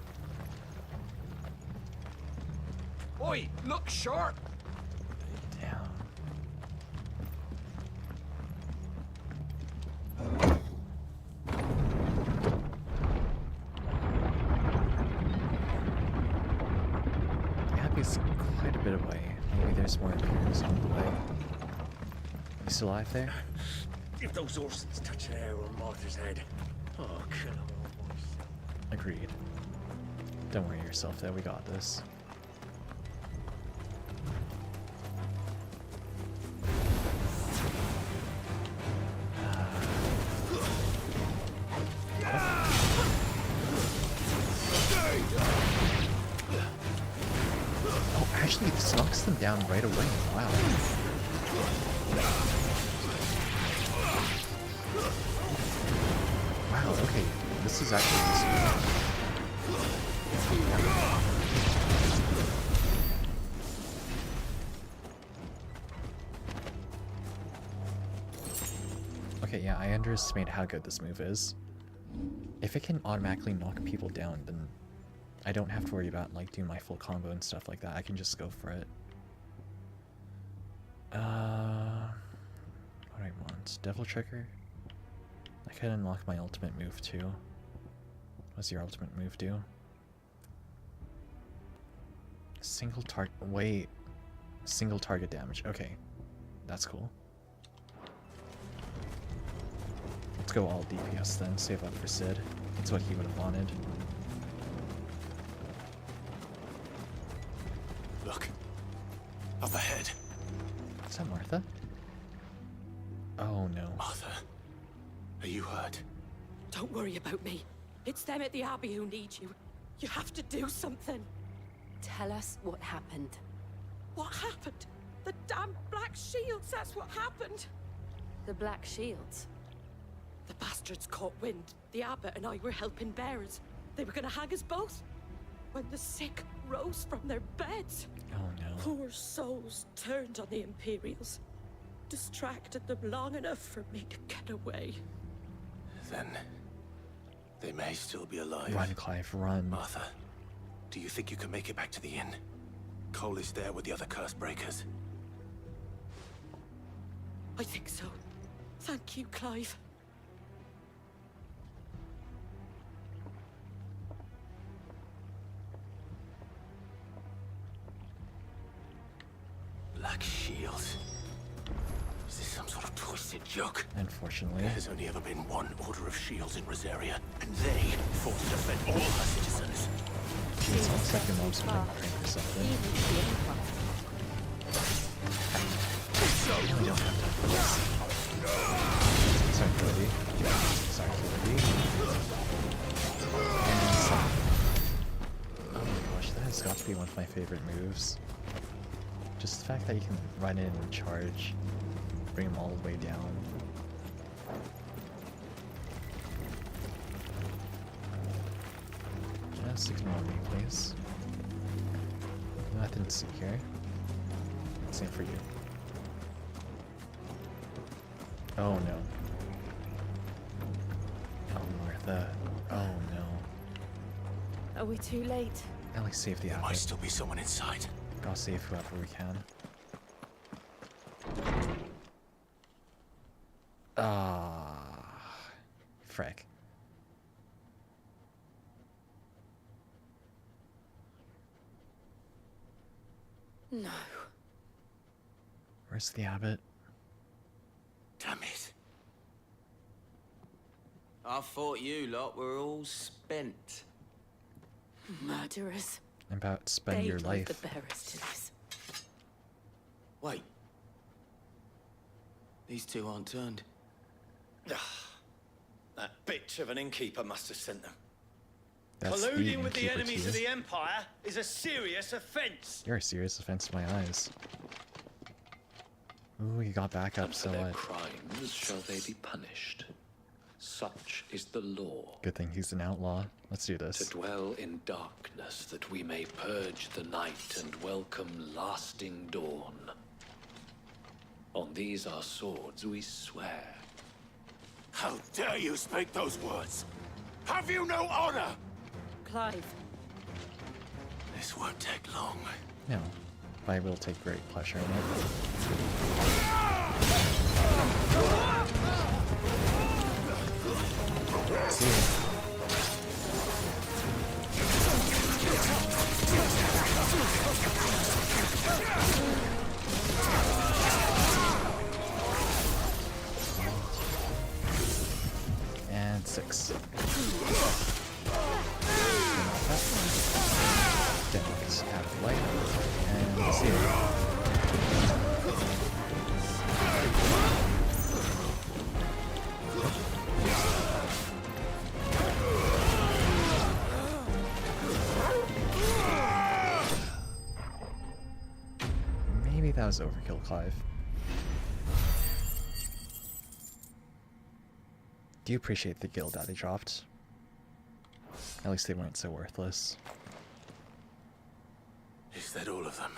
Oi, look sharp! Damn. The Abbey's quite a bit away. Maybe there's more Imperials on the way. You still alive there? If those Orsons touch an arrow on Martha's head, oh, kill them all, boys. Agreed. Don't worry yourself though, we got this. Oh, actually, this knocks them down right away. Wow. Wow, okay. This is actually useful. Okay, yeah, I underestimate how good this move is. If it can automatically knock people down, then I don't have to worry about like doing my full combo and stuff like that. I can just go for it. What do I want? Devil Trigger? I could unlock my ultimate move too. What does your ultimate move do? Single target. Wait. Single target damage. Okay. That's cool. Let's go all DPS then. Save up for Sid. That's what he would have wanted. Look. Up ahead. Is that Martha? Oh no. Martha. Are you hurt? Don't worry about me. It's them at the Abbey who need you. You have to do something. Tell us what happened. What happened? The damn Black Shields, that's what happened. The Black Shields? The bastards caught wind. The Abbot and I were helping bearers. They were gonna hang us both. When the sick rose from their beds. Oh no. Poor souls turned on the Imperials. Distracted them long enough for me to get away. Then they may still be alive. Run, Clive, run. Martha, do you think you can make it back to the inn? Cole is there with the other curse breakers. I think so. Thank you, Clive. Black Shields. Is this some sort of twisted joke? Unfortunately. There has only ever been one Order of Shields in Rosaria, and they fought to defend all her citizens. It's almost like your mom's playing prank or something. I really don't have time for this. Sorry, Kilby. Sorry, Kilby. And some. Oh my gosh, that has got to be one of my favorite moves. Just the fact that you can run in and charge, bring them all the way down. Just ignore me, please. Nothing to see here. Same for you. Oh no. Oh Martha. Oh no. Are we too late? At least save the There Abbot. might still be someone inside. Gotta save whoever we can. Frick. No. Where's the Abbot? Damn it. I thought you lot were all spent. Murderers. About to spend They your drove life. the bearers to this. Wait. These two aren't turned. That bitch of an innkeeper must have sent them. That's the Colluding with the innkeeper enemies to of you. the Empire is a serious offense. You're a serious offense to my eyes. Ooh, you got back up, And for so their what? crimes shall they be punished. Such is the law. Good thing he's an outlaw. Let's do To this. dwell in darkness that we may purge the night and welcome lasting dawn. On these our swords we swear. How dare you speak those words? Have you no honor? Clive. This won't take long. No, but I will take great pleasure in it. See you. And 6. Get this out of the way. And see you. Maybe that was overkill, Clive. Do you appreciate the guild that he dropped? At least they weren't so worthless. Is that all of them?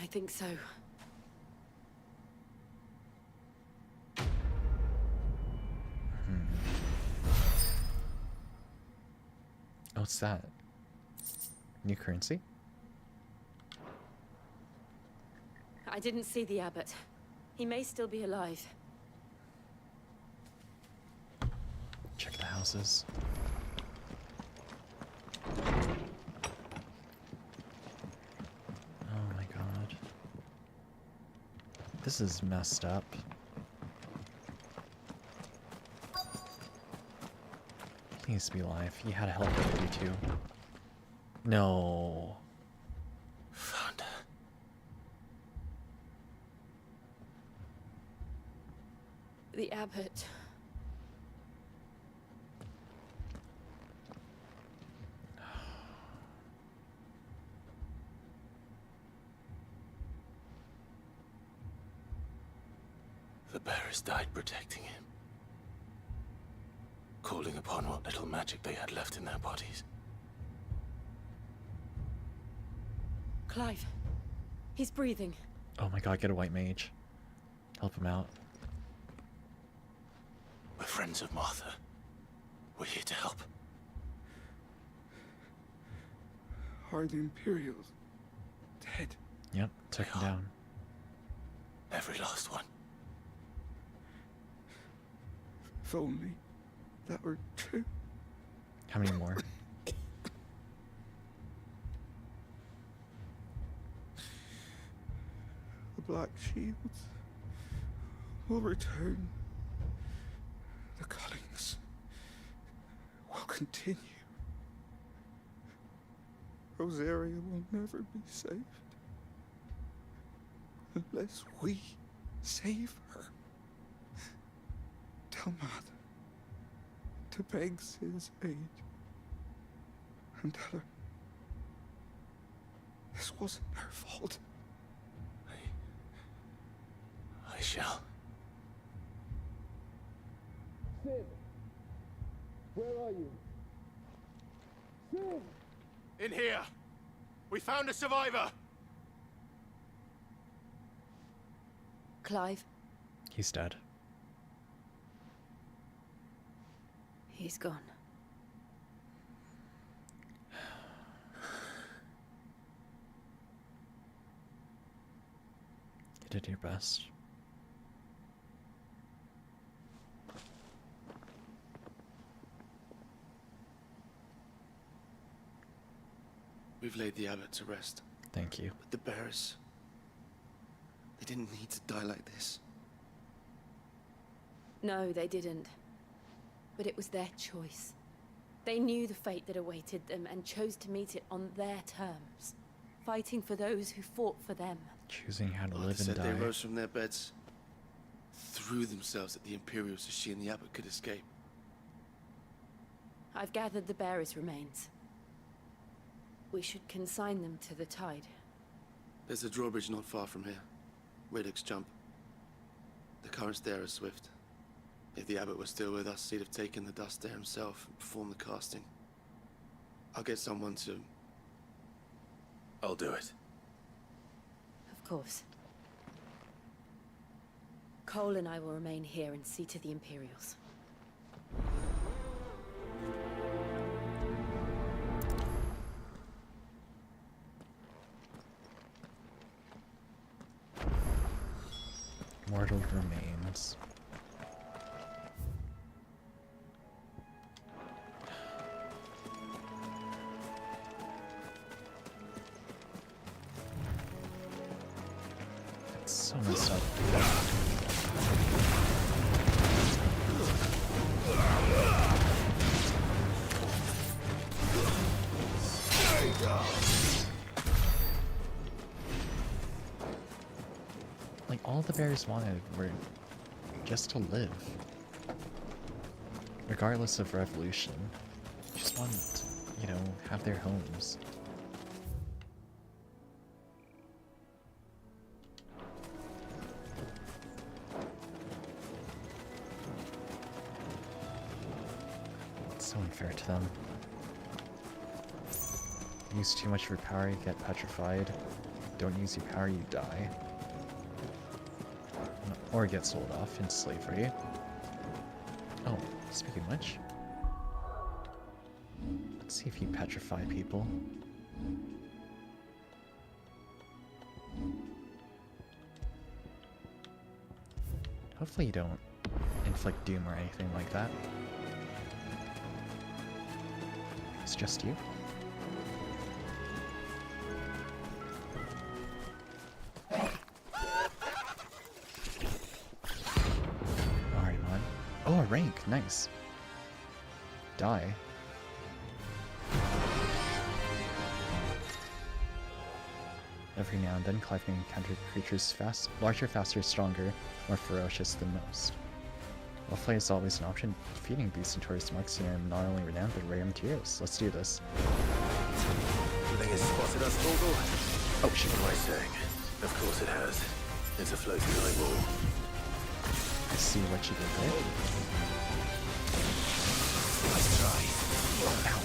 I think so. Oh, what's that? New currency? I didn't see the abbot. He may still be alive. Check the houses. Oh my god. This is messed up. He needs to be alive. He had a hell of a baby too. No. Fonda. The abbot. The bearers died protecting him. Calling upon what little magic they had left in their bodies. Clive. He's breathing. Oh my god, get a white mage. Help him out. We're friends of Martha. We're here to help. Are the Imperials dead? Yep, took him down. Every last one. If only that were true. How many more? The Black Shields will return. The cullings will continue. Rosaria will never be saved unless we save her. Tell Mother to beg Sid's aid and tell her this wasn't her fault. I shall. Sid! Where are you? Sid! In here! We found a survivor! Clive. He's dead. He's gone. You did your best. We've laid the abbot to rest. Thank you. But the bearers, they didn't need to die like this. No, they didn't. But it was their choice. They knew the fate that awaited them and chose to meet it on their terms. fighting for those who fought for them. Choosing how to Arthur live and said die. they rose from their beds, threw themselves at the Imperials so she and the Abbot could escape. I've gathered the bearers' remains. We should consign them to the tide. There's a drawbridge not far from here. Riddick's Jump. The currents there are swift. If the Abbot was still with us, he'd have taken the dust there himself and performed the casting. I'll get someone to... I'll do it. Of course. Cole and I will remain here and see to the Imperials. Mortal remains. It's so messed up. Like, all the bears wanted were just to live. Regardless of revolution. Just wanted to, you know, have their homes. It's so unfair to them. Use too much of your power, you get petrified. Don't use your power, you die. Or get sold off in slavery. Oh, speaking of which, let's see if you petrify people. Hopefully you don't inflict doom or anything like that. It's just you. Oh, a rank. Nice. Die. Every now and then, Clive may encounter creatures larger, faster, stronger, more ferocious than most. While play is always an option, defeating beasts and tourist marks here not only renowned but rare materials. Let's do this. You think it's spotted us, Vogel? Oh shit. What am I saying? Of course it has. It's a floating eyeball. I see what you did there. Let's try. Ow.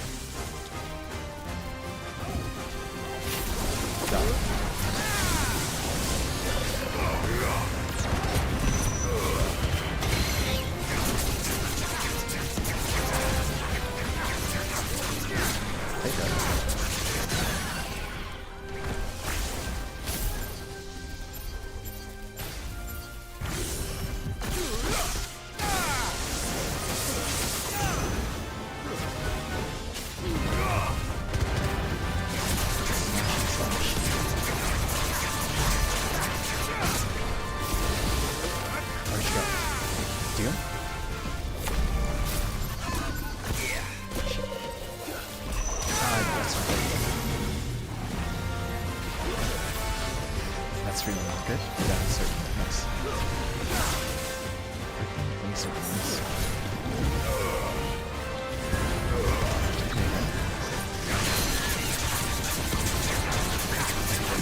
That's really good. Yeah, certainly. Nice. These are nice.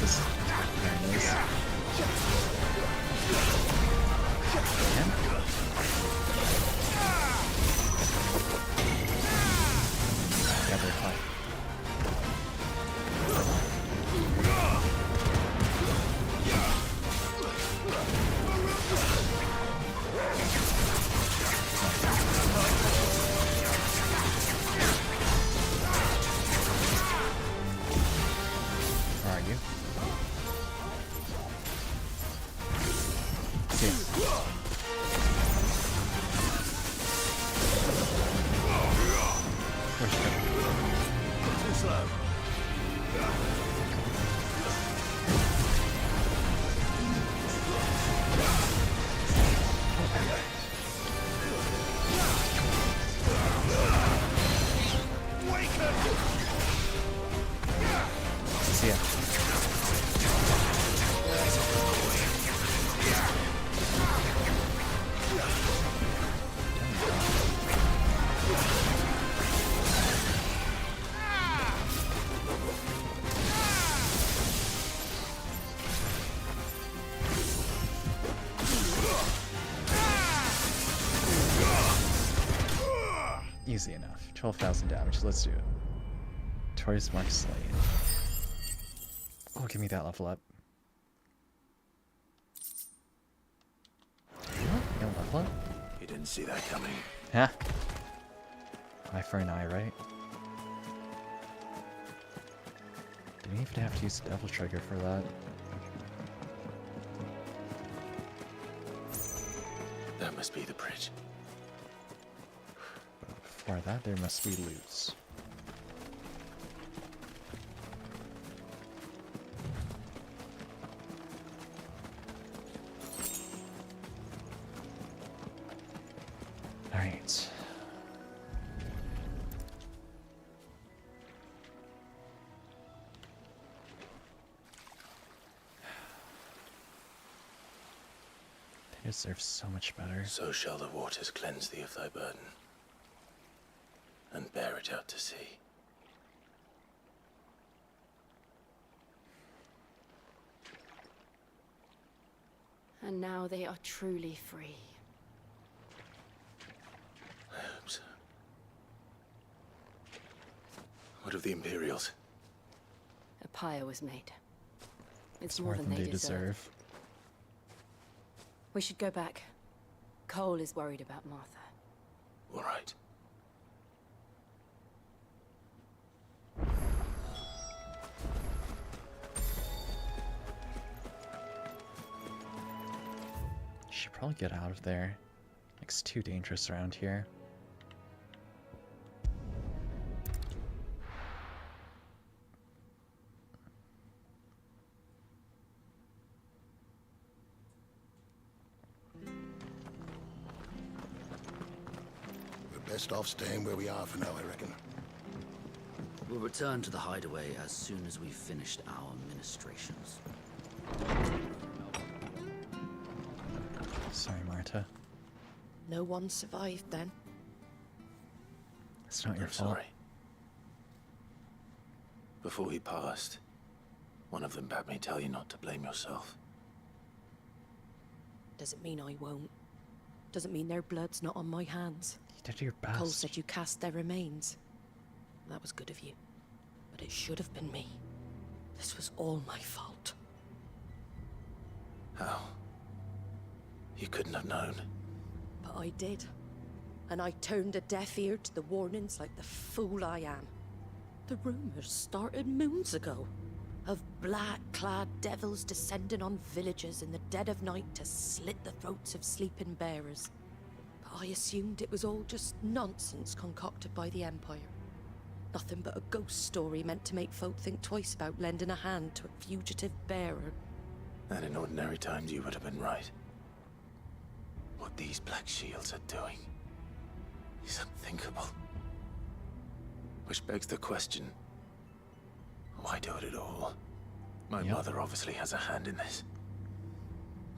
This is very nice. Yeah, they're fine. Where are you? See ya. Where's she going? Too slow. See ya. Easy enough. 12,000 damage. Let's do it. Taurus Mark slain. Oh, give me that level up. Yeah, level up. You didn't see that coming. Huh? Eye for an eye, right? Didn't even have to use the devil trigger for that. That must be the bridge. But before that, there must be loot. Alright. They deserve so much better. So shall the waters cleanse thee of thy burden, and bear it out to sea. And now they are truly free. I hope so. What of the Imperials? A pyre was made. It's More than they deserve. We should go back. Cole is worried about Martha. All right. Should probably get out of there. It's too dangerous around here. We're best off staying where we are for now, I reckon. We'll return to the hideaway as soon as we've finished our ministrations. Sorry, Marta. No one survived then. It's not your I'm fault. sorry. Before he passed, one of them bade me tell you not to blame yourself. Doesn't mean I won't. Doesn't mean their blood's not on my hands. You did your best. Cole said you cast their remains. That was good of you. But it should have been me. This was all my fault. How? You couldn't have known. But I did. And I turned a deaf ear to the warnings like the fool I am. The rumors started moons ago. Of black-clad devils descending on villages in the dead of night to slit the throats of sleeping bearers. But I assumed it was all just nonsense concocted by the Empire. Nothing but a ghost story meant to make folk think twice about lending a hand to a fugitive bearer. And in ordinary times you would have been right. What these Black Shields are doing is unthinkable. Which begs the question, why do it at all? My mother obviously has a hand in this.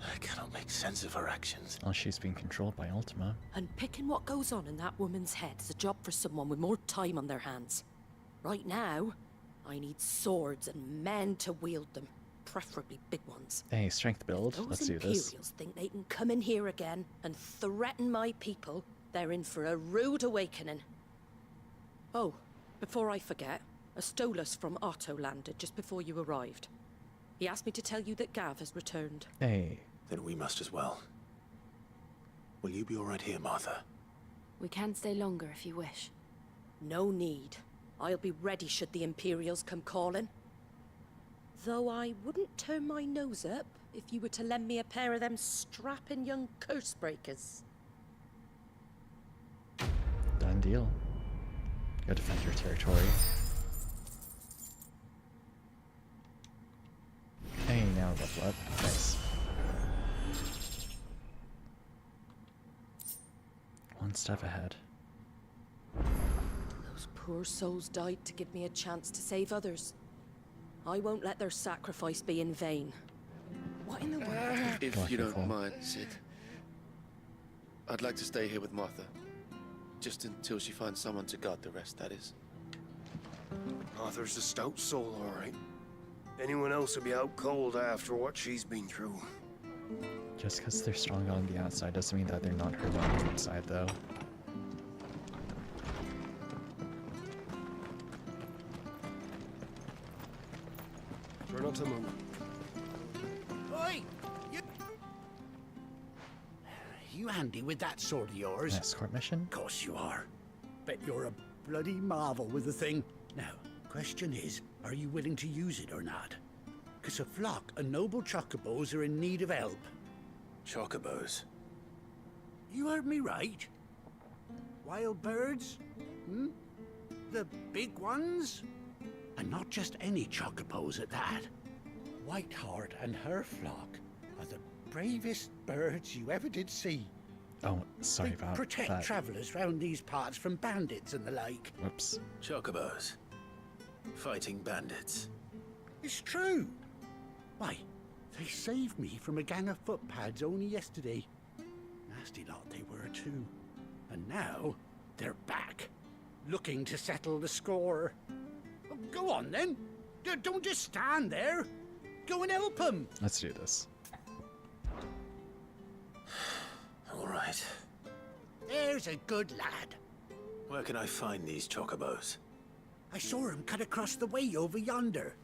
I cannot make sense of her actions. Well, she's being controlled by Ultima. And picking what goes on in that woman's head is a job for someone with more time on their hands. Right now, I need swords and men to wield them. Preferably big ones. Hey, strength build. Those Let's do this. Imperials think they can come in here again and threaten my people. They're in for a rude awakening. Oh, before I forget, a Stolas from Otto landed just before you arrived. He asked me to tell you that Gav has returned. Hey. Then we must as well. Will you be all right here, Martha? We can stay longer if you wish. No need. I'll be ready should the Imperials come calling. Though I wouldn't turn my nose up if you were to lend me a pair of them strapping young curse breakers. Done deal. Go defend your territory. Hey, now level up. Nice. One step ahead. Those poor souls died to give me a chance to save others. I won't let their sacrifice be in vain. What in the world? If you don't mind, Sid. I'd like to stay here with Martha. Just until she finds someone to guard the rest, that is. Arthur's a stout soul, all right. Anyone else would be out cold after what she's been through. Just because they're strong on the outside doesn't mean that they're not hurt on the inside, though. Try not to move. Oi! You handy with that sword of yours? An escort mission? Of course you are. Bet you're a bloody marvel with the thing. Now, question is, are you willing to use it or not? 'Cause a flock of noble chocobos are in need of help. Chocobos? You heard me right. Wild birds? Hmm? The big ones? And not just any chocobos at that. Whiteheart and her flock are the bravest birds you ever did see. Oh, sorry They about protect that. travellers round these parts from bandits and the like. Whoops. Chocobos. Fighting bandits. It's true. Why, they saved me from a gang of footpads only yesterday. Nasty lot they were too. And now, they're back, looking to settle the score. Oh, go on then. Don't just stand there. Go and help them. Let's do this. All right. There's a good lad. Where can I find these chocobos? I saw him cut across the way over yonder.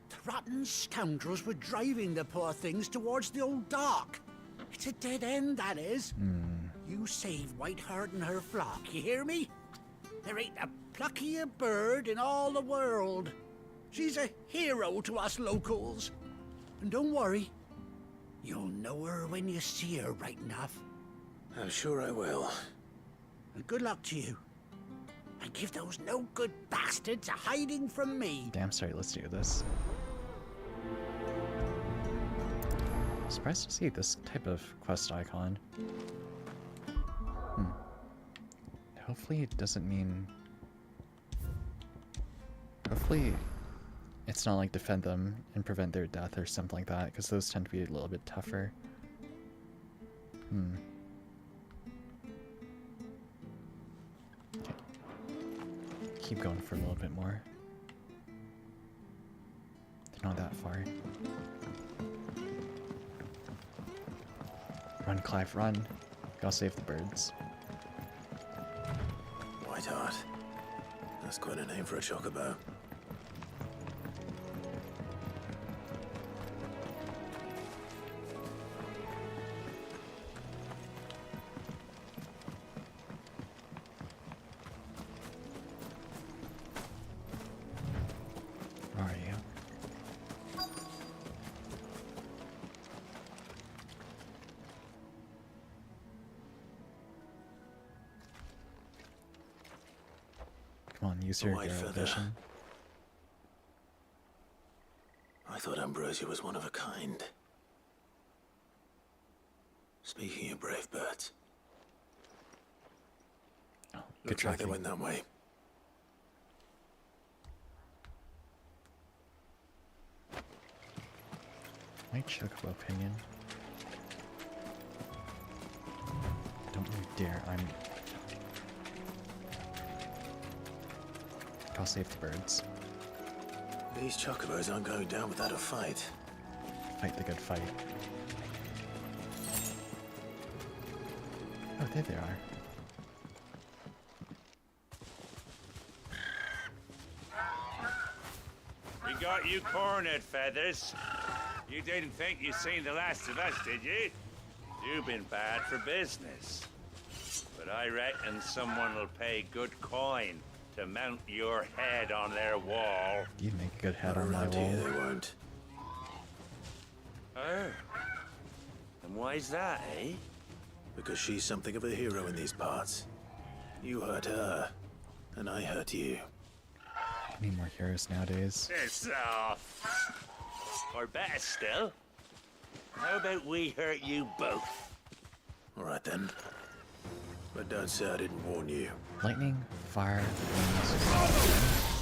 The rotten scoundrels were driving the poor things towards the old dock. It's a dead end, that is. You save Whiteheart and her flock, you hear me? There ain't a pluckier bird in all the world. She's a hero to us locals. And don't worry, you'll know her when you see her right enough. I'm sure I will. And good luck to you. And give those no-good bastards a hiding from me. Damn straight, let's do this. Surprised to see this type of quest icon. Hopefully it doesn't mean... Hopefully it's not like defend them and prevent their death or something like that, because those tend to be a little bit tougher. Okay. Keep going for a little bit more. They're not that far. Run, Clive, run. Gotta save the birds. Whiteheart. That's quite a name for a chocobo. Where are you? Come on, use your White Garrett feather. vision. I thought Ambrosia was one of a kind. Speaking of brave birds. Good Looks like they tracking. went that way. My chocobo opinion. Don't you dare, I'll save the birds. These chocobos aren't going down without a fight. Fight the good fight. Oh, there they are. We got you cornered, Feathers. You didn't think you'd seen the last of us, did you? You've been bad for business. But I reckon someone will pay good coin to mount your head on their wall. You make a good head on my Around wall. here they won't. Oh. And why's that, eh? Because she's something of a hero in these parts. You hurt her, and I hurt you. Need more heroes nowadays. Piss off. Or better still, how about we hurt you both? All right then. But don't say I didn't warn you. Lightning, fire, winds.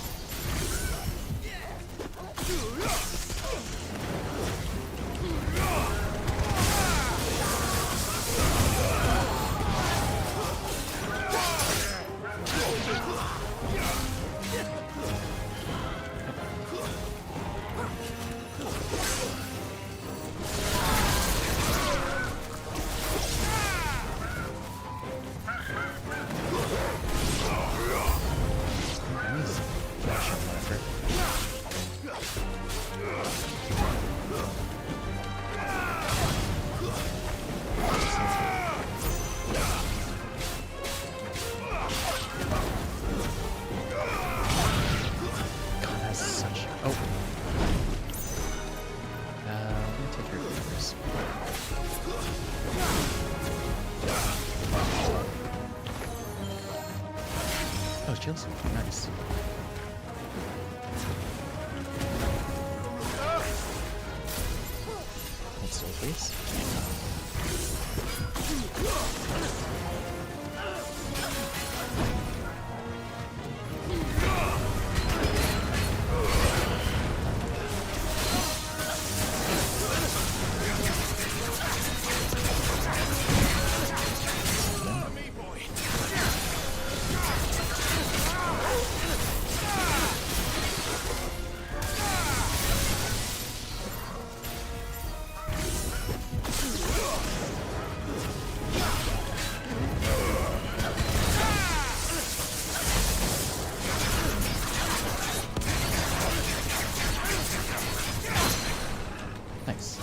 Oh. Let me take your favors. Oh, shields. Nice. Hold still, please. Nice.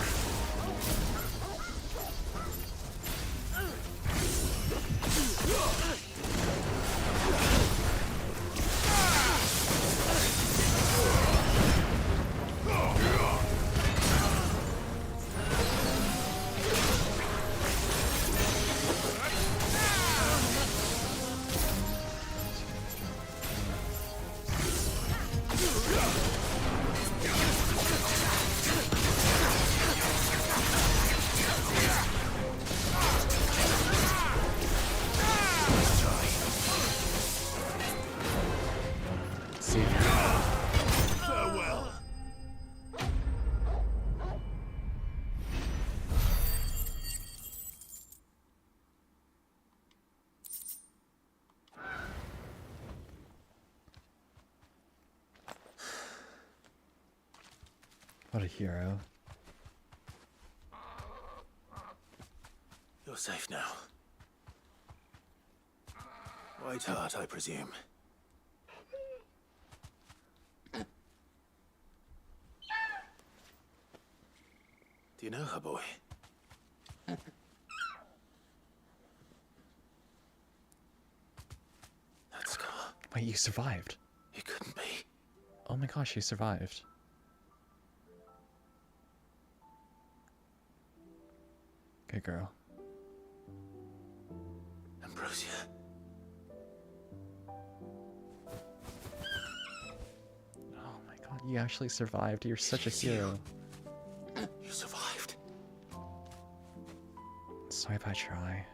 See. Farewell. What a hero. You're safe now. White Heart, I presume. Do you know her, boy? That scar. Wait, you survived? It couldn't be. Oh my gosh, you survived. Good girl. Ambrosia. Oh my god, you actually survived. You're such a hero. You survived. Sorry if I try.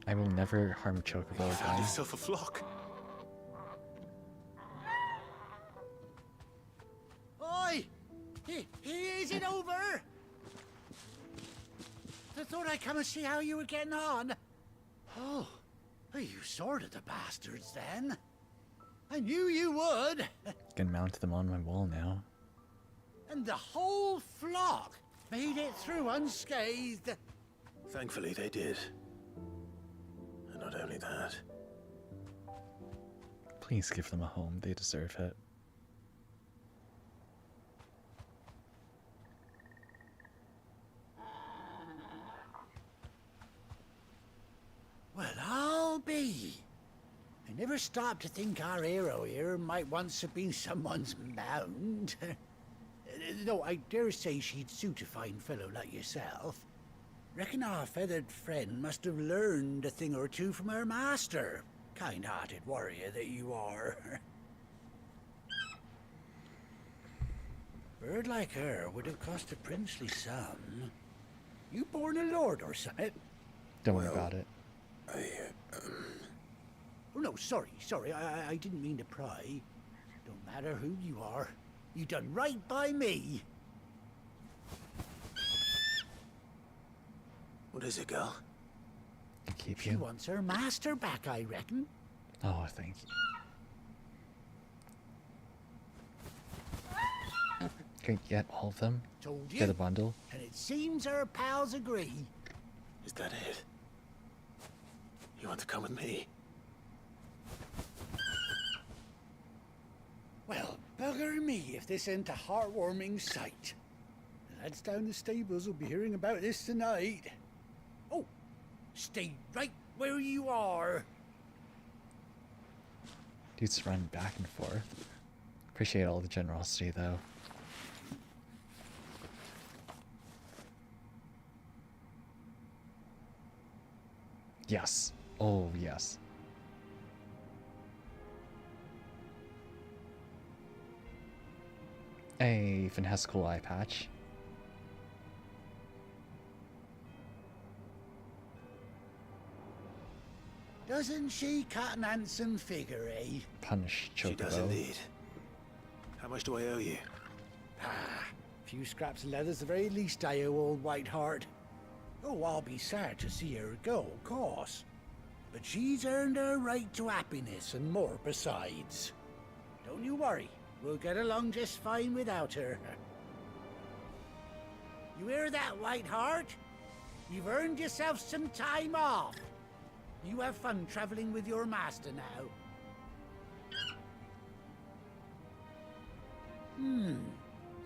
I will never harm Chocobo You found again. yourself a flock. Oi! Is it over? I thought I'd come and see how you were getting on. Oh, you sorted the bastards then. I knew you would. Can mount them on my wall now. And the whole flock made it through unscathed. Thankfully, they did. And not only that. Please give them a home. They deserve it. Well, I'll be. I never stopped to think our hero here might once have been someone's mount. Though I dare say she'd suit a fine fellow like yourself. Reckon our feathered friend must have learned a thing or two from her master. Kind-hearted warrior that you are. A bird like her would have cost a princely sum. You born a lord or something? Don't worry about it. Oh, no, sorry. I didn't mean to pry. Don't matter who you are. You done right by me. What is it, girl? To keep She you. wants her master back, I reckon. Oh, thank you. Can you get all of them? Told you. Get a bundle? And it seems her pals agree. Is that it? You want to come with me? Well, bugger me if this ain't a heartwarming sight. The lads down the stables will be hearing about this tonight. Oh, stay right where you are. Dudes run back and forth. Appreciate all the generosity, though. Yes. Oh, yes. Hey, Finn has a cool eye patch. Doesn't she cut an handsome figure, eh? Punish Chocobo. She does indeed. How much do I owe you? Ah, a few scraps of leather's the very least I owe old Whiteheart. Oh, I'll be sad to see her go, of course. But she's earned her right to happiness and more besides. Don't you worry, we'll get along just fine without her. You hear that, Whiteheart? You've earned yourself some time off. You have fun traveling with your master now.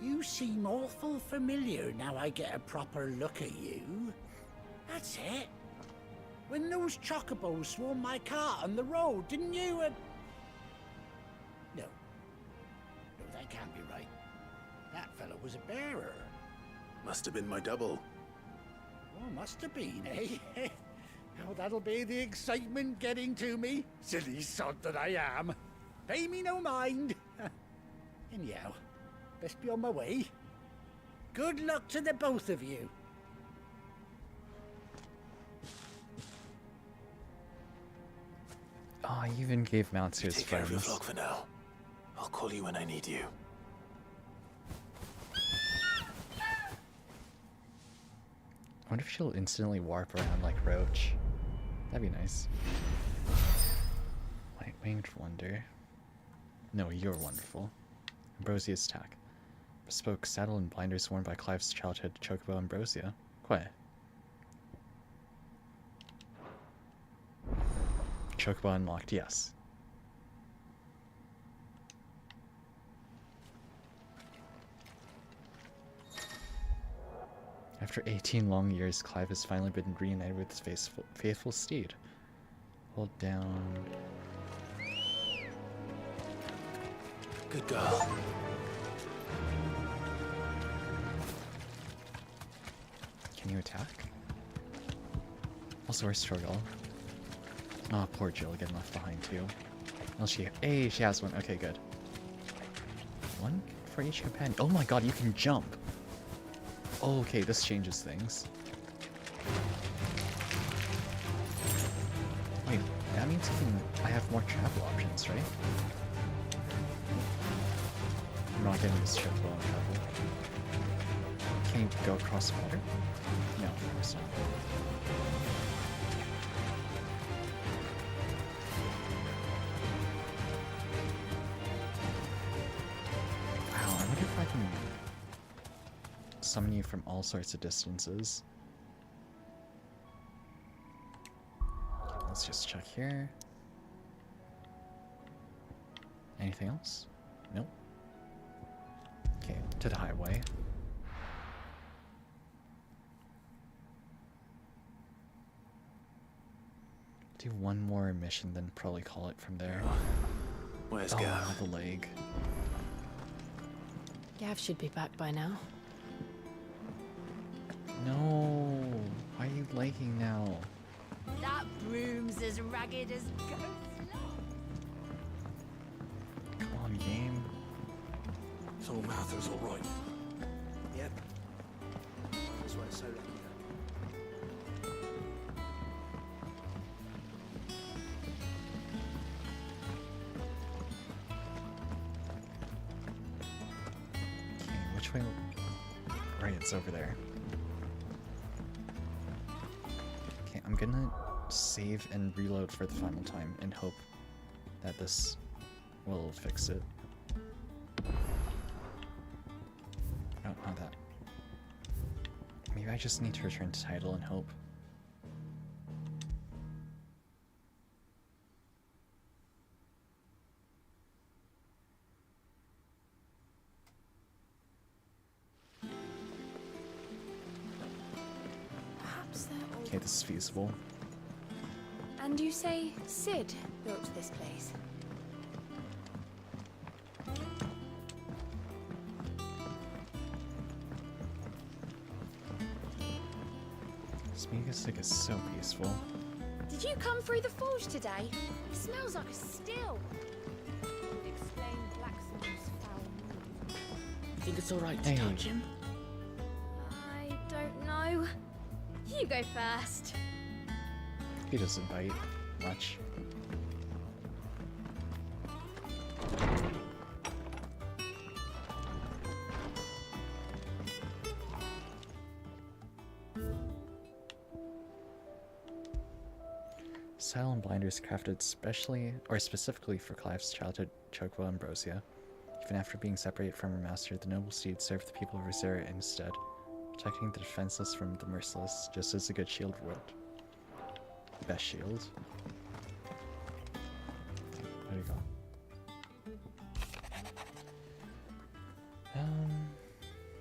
You seem awful familiar now I get a proper look at you. That's it. When those chocobos swarmed my cart on the road, didn't you? No. No, that can't be right. That fellow was a bearer. Must have been my double. Oh, must have been, eh? Oh, that'll be the excitement getting to me. Silly sod that I am. Pay me no mind. Anyhow, best be on my way. Good luck to the both of you. Oh, I even gave mounts to his Take care of your friends. flock for now. I'll call you when I need you. I wonder if she'll instantly warp around like Roach. That'd be nice. White Winged Wonder. No, you're wonderful. Ambrosia's attack. Bespoke saddle and blinders worn by Clive's childhood chocobo Ambrosia. Quite. Chocobo unlocked, yes. After 18 long years, Clive has finally been reunited with his faithful steed. Hold down. Good girl. Can you attack? Also, where's Torgal? Oh, poor Jill getting left behind too. Well, she has one. Okay, good. One for each companion. Oh my god, you can jump. Oh, okay, this changes things. Wait, that means I have more travel options, right? I'm not getting this chocobo in trouble. Can you go across water? No, of course not. Wow, I wonder if I can summon you from all sorts of distances. Let's just check here. Anything else? Nope. Okay, to the highway. Do one more mission, then probably call it from there. Where's Gav? Gav? The leg. Gav should be back by now. No, why are you lagging now? That broom's as ragged as ghost. Come on, game. So Mather's all right. Yep. That's why it's so lucky. Okay, which way? Right, it's over there. Okay, I'm gonna save and reload for the final time and hope that this will fix it. No, not that. Maybe I just need to return to title and hope. Perhaps they're all... Okay, this is feasible. And you say Sid built this place? Music is so peaceful. Did you come through the forge today? It smells like a still. Explain Blacksmith's foul move. You think it's alright to Hey. touch him? I don't know. You go first. He doesn't bite much. Silent blinders crafted specifically for Clive's childhood chocobo Ambrosia. Even after being separated from her master, the noble steed served the people of Rosaria instead, protecting the defenseless from the merciless, just as a good shield would. Best shield. There you go.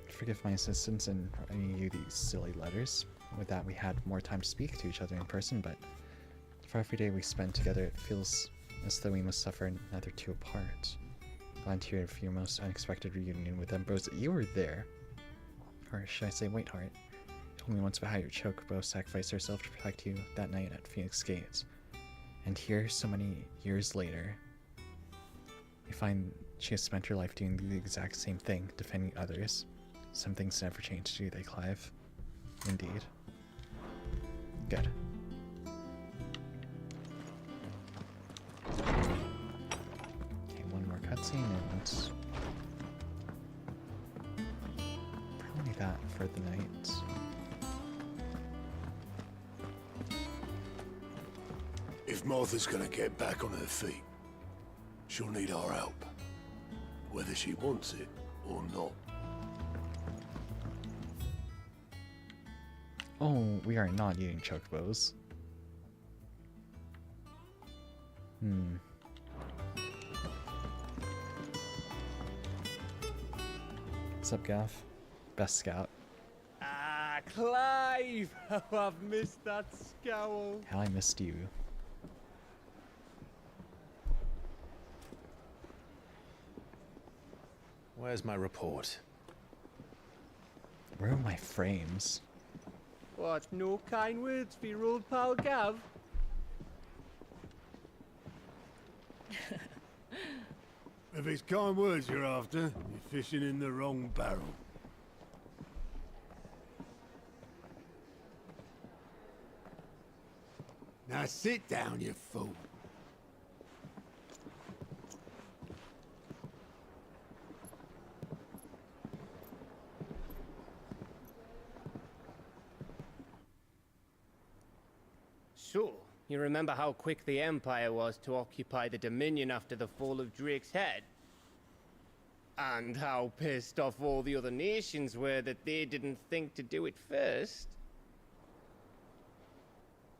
Forgive my insistence in writing you these silly letters. With that, we had more time to speak to each other in person, but for every day we spend together, it feels as though we must suffer another two apart. Glad to hear of your most unexpected reunion with Ambrose. You were there. Or should I say, Whiteheart. You told me once about how your chocobo sacrificed herself to protect you that night at Phoenix Gate. And here, so many years later, we find she has spent her life doing the exact same thing, defending others. Some things never change, do they, Clive? Indeed. Good. Okay, one more cutscene and probably that for the night. If Martha's gonna get back on her feet, she'll need our help. Whether she wants it or not. Oh, we are not eating chocobos. What's up, Gaff? Best scout. Ah, Clive! Oh, I've missed that scowl. How I missed you. Where's my report? Where are my frames? What, no kind words for your old pal Gav? If it's kind words you're after, you're fishing in the wrong barrel. Now sit down, you fool. So, you remember how quick the Empire was to occupy the Dominion after the fall of Drake's head? And how pissed off all the other nations were that they didn't think to do it first?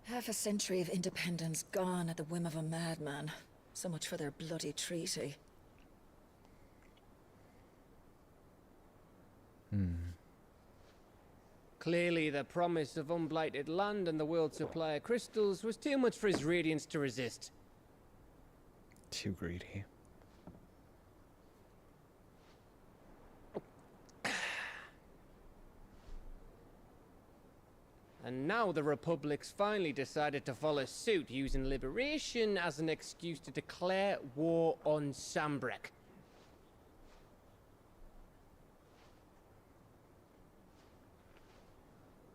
Half a century of independence gone at the whim of a madman. So much for their bloody treaty. Clearly, the promise of unblighted land and the world's supply of crystals was too much for his radiance to resist. Too greedy. And now the Republic's finally decided to follow suit, using liberation as an excuse to declare war on Sambrek.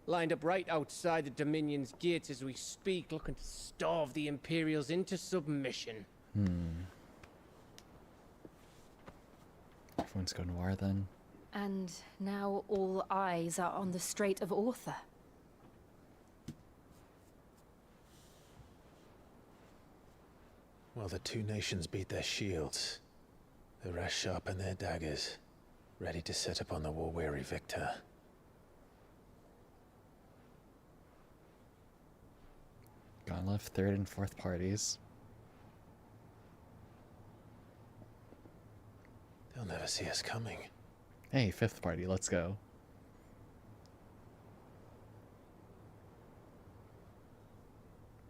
Lined up right outside the Dominion's gates as we speak, looking to starve the Imperials into submission. Everyone's going to war then. And now all eyes are on the Strait of Author. Well, the two nations beat their shields. The rest sharpen their daggers, ready to set upon the war-weary victor. Gone left third and fourth parties. They'll never see us coming. Hey, fifth party, let's go.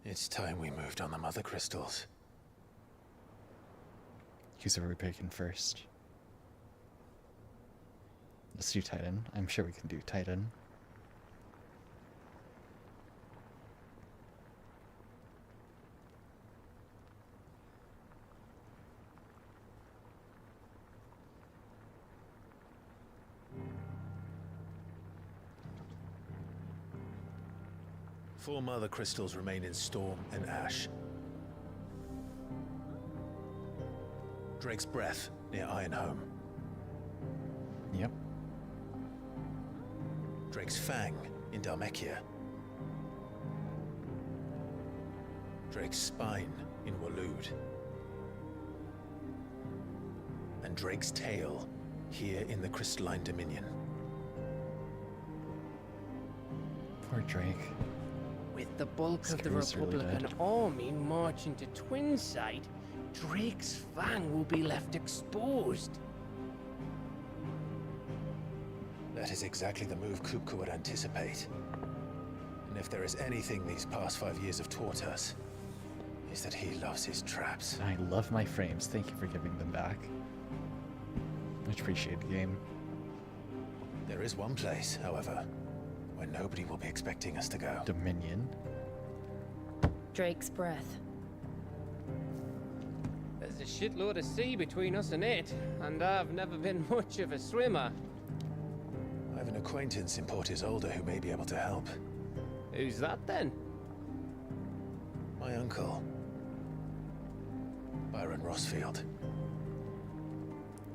It's time we moved on the mother crystals. Who's ever picking first? Let's do Titan. I'm sure we can do Titan. 4 mother crystals remain in Storm and Ash. Drake's Breath near Ironhome. Yep. Drake's Fang in Dhalmekia. Drake's Spine in Waloed. And Drake's Tail here in the Crystalline Dominion. Poor Drake. With the bulk of the Screw's really Republican dead. army marching to Twinside, Drake's Fang will be left exposed. That is exactly the move Kupka would anticipate. And if there is anything these past 5 years have taught us, is that he loves his traps. I love my frames. Thank you for giving them back. Much appreciate the game. There is one place, however, where nobody will be expecting us to go. Dominion. Drake's Breath. There's a shitload of sea between us and it, and I've never been much of a swimmer. I have an acquaintance in Port Isolde who may be able to help. Who's that then? My uncle, Byron Rossfield.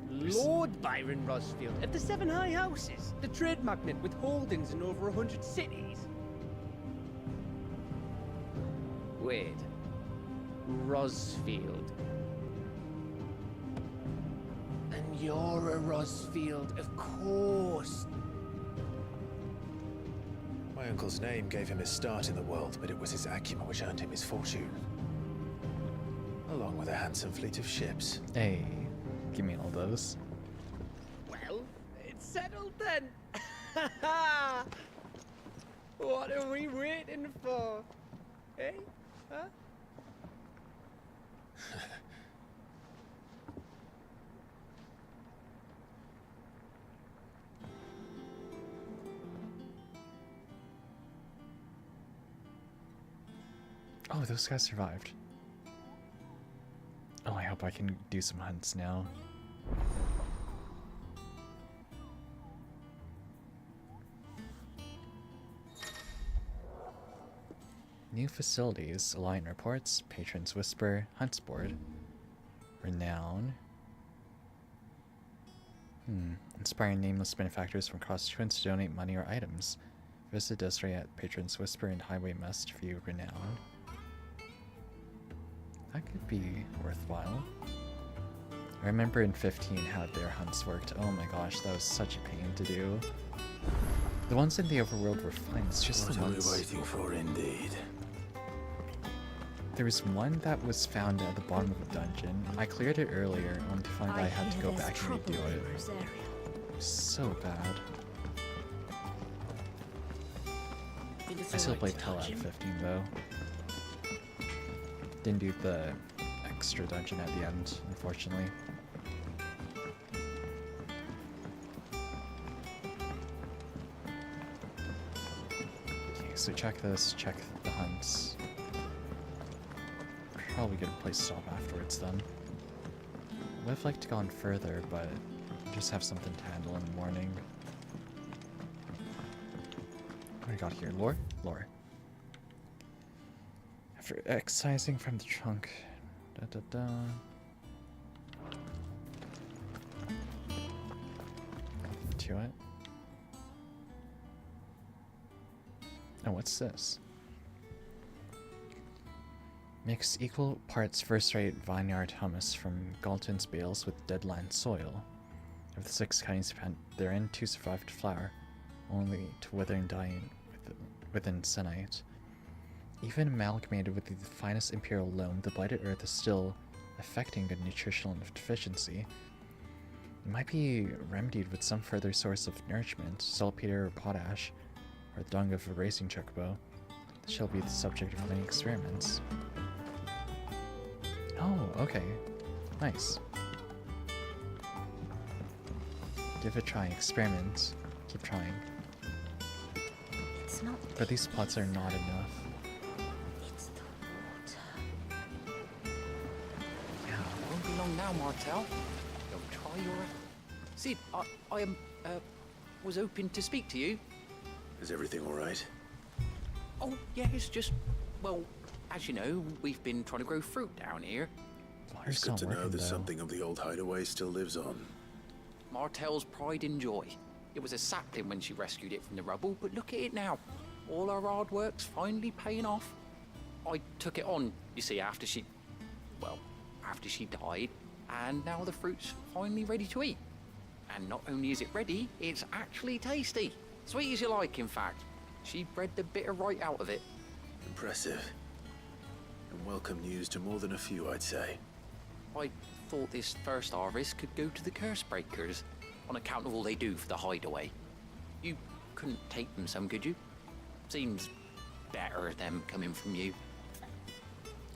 Lord Byron Rossfield at the Seven High Houses, the trade magnate with holdings in over 100 cities. Wait. Rossfield. And you're a Rossfield, of course. My uncle's name gave him his start in the world, but it was his acumen which earned him his fortune. Along with a handsome fleet of ships. Hey, give me all those. Well, it's settled then. What are we waiting for? Eh? Huh? Oh, those guys survived. Oh, I hope I can do some hunts now. New facilities, Alliant reports, Patrons Whisper, Hunts Board, Renown. Inspiring nameless benefactors from cross twins to donate money or items. Visit Desiree at Patrons Whisper and Highway Must to view Renown. That could be worthwhile. I remember in 15 how their hunts worked. Oh my gosh, that was such a pain to do. The ones in the overworld were fine, it's just What the are we ones... waiting for, indeed? There was one that was found at the bottom of a dungeon. I cleared it earlier, only to find I had to go back and redo it. It was so bad. I still played hell at 15 though. Didn't do the extra dungeon at the end, unfortunately. Okay, so check this, check the hunts. Probably get a place to stop afterwards then. Would have liked to go on further, but just have something to handle in the morning. What do we got here? Lore? Lore. After excising from the trunk. To it. Oh, what's this? Mix equal parts first-rate vineyard hummus from Galton's bales with deadland soil. Of the 6 kinds therein, 2 survived flower, only to wither and die within Senite. Even amalgamated with the finest imperial loam, the blighted earth is still affecting a nutritional deficiency. It might be remedied with some further source of nourishment, saltpeter or potash, or the dung of a racing chocobo. This shall be the subject of many experiments. Oh, okay. Nice. Give it a try. Experiment. Keep trying. It's not. But these pots are not enough. It's the water. Yeah. Won't be long now, Martel. Don't try your... Sid, I was hoping to speak to you. Is everything all right? Oh, yeah, it's just, well, as you know, we've been trying to grow fruit down here. It's good to know that something of the old hideaway still lives on. Martel's pride and joy. It was a sapling when she rescued it from the rubble, but look at it now. All our hard work's finally paying off. I took it on, you see, after she died, and now the fruit's finally ready to eat. And not only is it ready, it's actually tasty. Sweet as you like, in fact. She bred the bitter right out of it. Impressive. And welcome news to more than a few, I'd say. I thought this first harvest could go to the curse breakers, on account of all they do for the hideaway. You couldn't take them some, could you? Seems better them coming from you.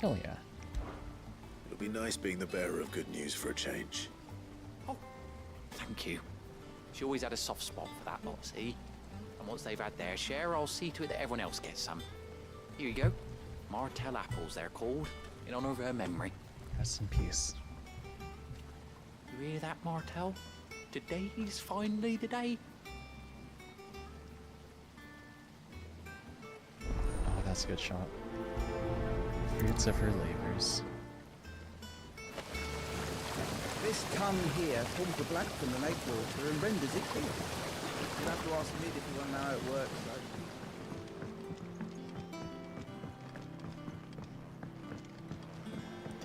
Hell yeah. It'll be nice being the bearer of good news for a change. Thank you. She always had a soft spot for that lot, see? And once they've had their share, I'll see to it that everyone else gets some. Here you go. Martel apples, they're called, in honor of her memory. Rest in peace. You hear that, Martel? Today's finally the day. Oh, that's a good shot. Fruits of her labors. This tongue here pulls the black from the lake water and renders it clear. You'll have to ask Mid if you want to know how it works, though.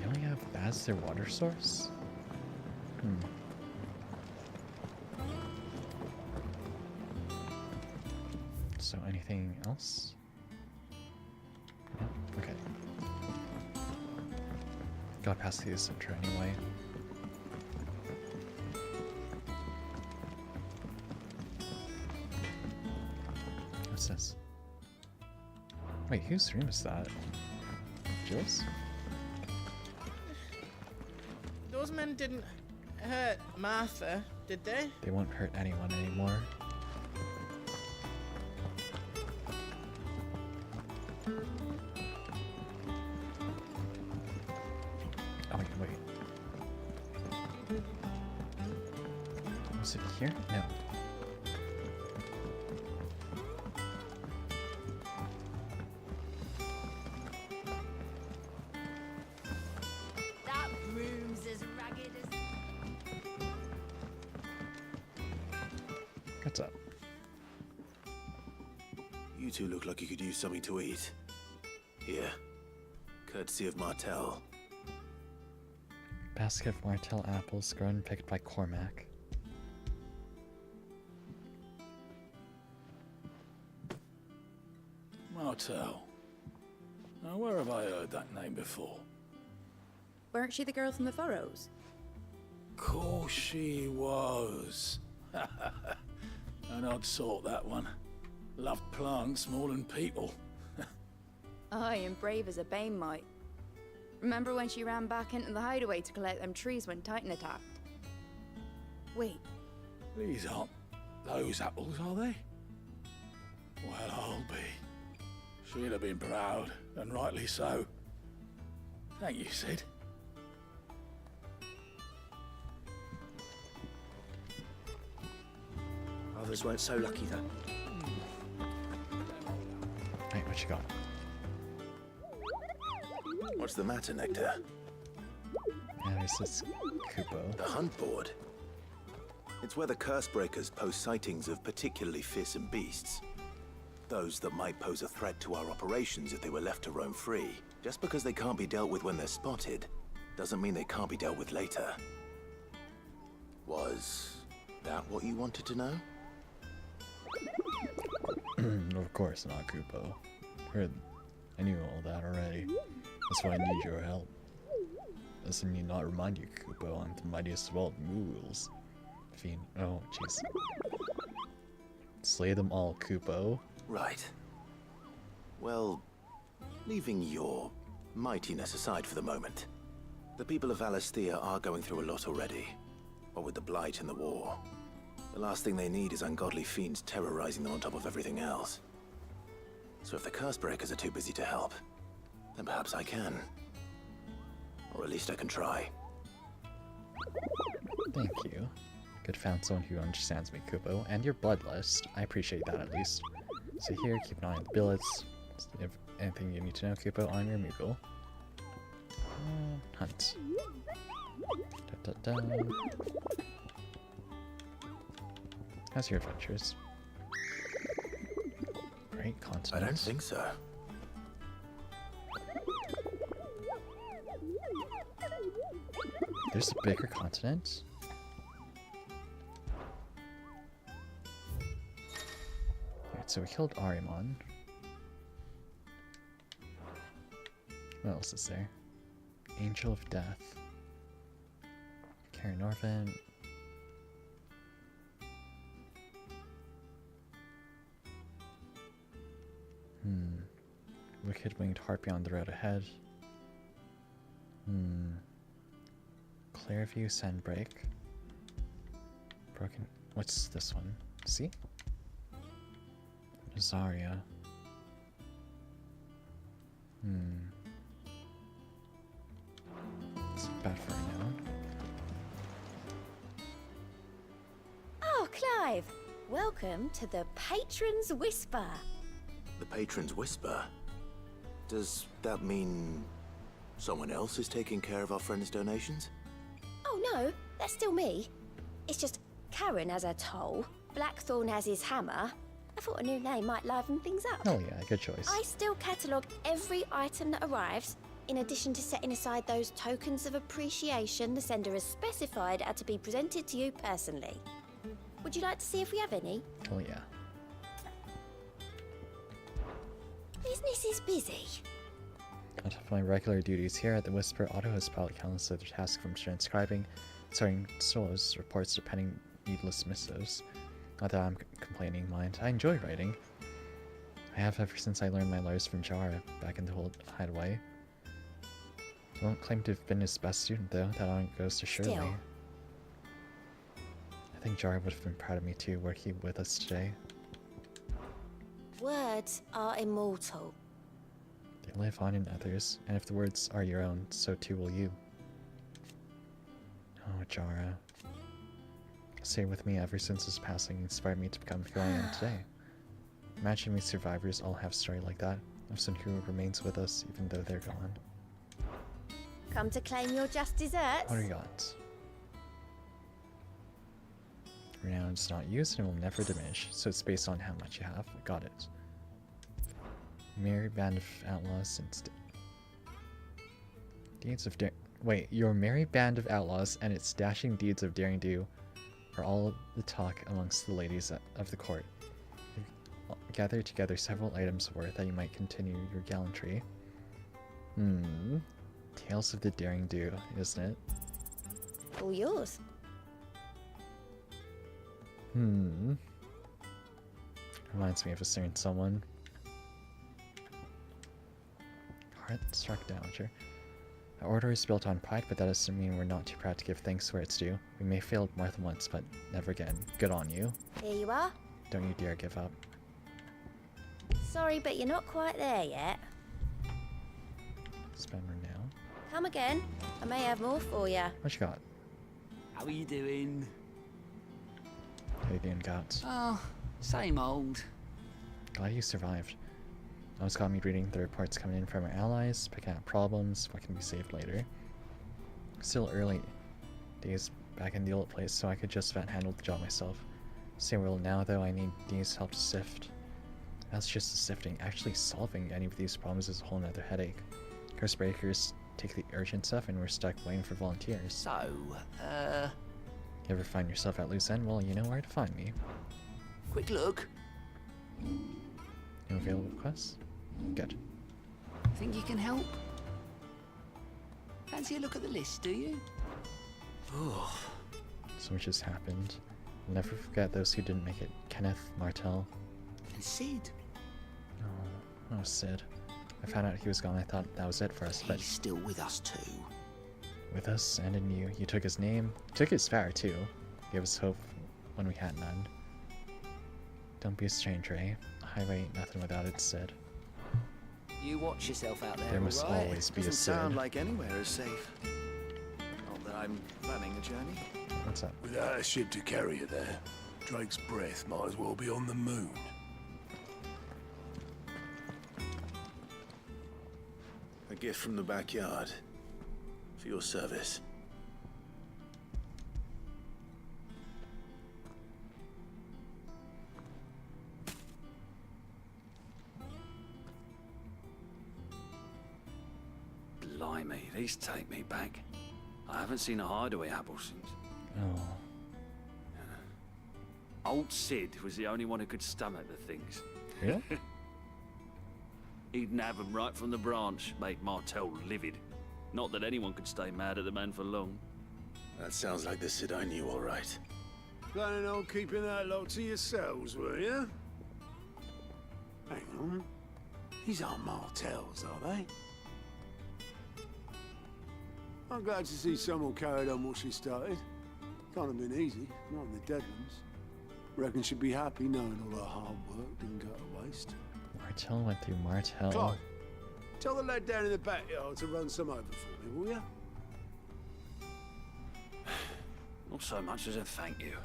They only have that as their water source? So anything else? No? Okay. Got past the center anyway. What's this? Wait, whose room is that? Jill's? Those men didn't hurt Martha, did they? They won't hurt anyone anymore. Oh, wait. Was it here? No. That room's as ragged as... What's up? You two look like you could use something to eat. Here. Courtesy of Martel. Basket of Martel apples grown and picked by Cormac. Martel. Now, where have I heard that name before? Weren't she the girl from the Furrows? Course she was. An odd sort, that one. Loved plants more than people. Aye, and brave as a bane might. Remember when she ran back into the hideaway to collect them trees when Titan attacked? Wait. These aren't those apples, are they? Well, I'll be. She'd have been proud, and rightly so. Thank you, Sid. Others weren't so lucky, though. Hey, what you got? What's the matter, Nectar? Yeah, there's this Kupo. The hunt board. It's where the curse breakers post sightings of particularly fearsome beasts. Those that might pose a threat to our operations if they were left to roam free. Just because they can't be dealt with when they're spotted, doesn't mean they can't be dealt with later. Was that what you wanted to know? Of course not, Kupo. I knew all that already. That's why I need your help. Doesn't mean not remind you, Kupo, I'm the mightiest of all mules. Oh, jeez. Slay them all, Kupo. Right. Well, leaving your mightiness aside for the moment, the people of Valisthea are going through a lot already. What with the Blight and the war. The last thing they need is ungodly fiends terrorizing them on top of everything else. So if the curse breakers are too busy to help, then perhaps I can. Or at least I can try. Thank you. Good found someone who understands me, Kupo, and your bloodlust. I appreciate that at least. So here, keep an eye on the billets. If anything you need to know, keep out on your Moogle. Hunt. Da, da, da. How's your adventures? Great continent. I don't think so. There's a bigger continent? Alright, so we killed Ahriman. What else is there? Angel of Death. Karen Norvin. Wicked Winged Harpy on the road ahead. Clearview Sandbreak. Broken. What's this one? See? Zarya. It's bad for now. Oh, Clive! Welcome to the Patron's Whisper. The Patron's Whisper? Does that mean someone else is taking care of our friend's donations? Oh no, that's still me. It's just Karen has her toll, Blackthorn has his hammer. I thought a new name might liven things up. Oh yeah, good choice. I still catalogue every item that arrives, in addition to setting aside those tokens of appreciation the sender has specified are to be presented to you personally. Would you like to see if we have any? Oh yeah. Business is busy. On top of my regular duties here at the Whisper, auto-host pilot counts the task from transcribing, sorting solos, reports to penning needless missives. Not that I'm complaining, mind. I enjoy writing. I have ever since I learned my letters from Jara back in the old hideaway. I won't claim to have been his best student though, that on goes to Shirley. Still. I think Jara would have been proud of me too, working with us today. Words are immortal. They live on in others, and if the words are your own, so too will you. Oh, Jara. Stay with me ever since his passing inspired me to become who I am today. Imagine we survivors all have a story like that, of someone who remains with us even though they're gone. Come to claim your just desserts? What do you got? Renown is not used and will never diminish, so it's based on how much you have. Got it. Merry band of outlaws and deeds of wait, your merry band of outlaws and its dashing deeds of daring do are all the talk amongst the ladies of the court. You gather together several items worth that you might continue your gallantry. Tales of the daring do, isn't it? All yours. Reminds me of a certain someone. Heart-struck Dowager. Our order is built on pride, but that doesn't mean we're not too proud to give thanks where it's due. We may fail more than once, but never again. Good on you. Here you are. Don't you dare give up. Sorry, but you're not quite there yet. Spend her now. Come again. I may have more for you. What you got? How are you doing? How you doing, Gots? Oh, same old. Glad you survived. Always got me reading the reports coming in from our allies, picking out problems, what can be saved later. Still early days back in the old place, so I could just about handle the job myself. Same world now, though, I need Dee's help to sift. That's just the sifting. Actually solving any of these problems is a whole nother headache. Curse breakers take the urgent stuff, and we're stuck waiting for volunteers. So, You ever find yourself at loose end? Well, you know where to find me. quick look. No available quests? Good. Think you can help? Fancy a look at the list, do you? Oh. So much has happened. I'll never forget those who didn't make it. Kenneth, Martel. And Sid. Oh, Sid. I found out he was gone. I thought that was it for us, but... He's still with us too. With us and in you. You took his name. Took his fire too. Gave us hope when we had none. Don't be a stranger, eh? A highway ain't nothing without its Sid. You watch yourself out there. There must all right? always be a Doesn't Sid. sound like anywhere is safe. Not that I'm planning a journey. What's up? Without a ship to carry you there, Drake's breath might as well be on the moon. gift from the backyard. For your service. Blimey, these take me back. I haven't seen a hideaway apple since. Oh. Old Sid was the only one who could stomach the things. Really? He'd nab 'em right from the branch, made Martell livid. Not that anyone could stay mad at the man for long. That sounds like the Sid I knew, all right. Planning on keeping that lot to yourselves, were you? Hang on. These aren't Martells, are they? I'm glad to see someone carried on what she started. Can't have been easy, not in the Deadlands. Reckon she'd be happy knowing all her hard work didn't go to waste. Martell went through Martell. Clive, tell the lad down in the backyard to run some over for me, will ya? Not so much as a thank you.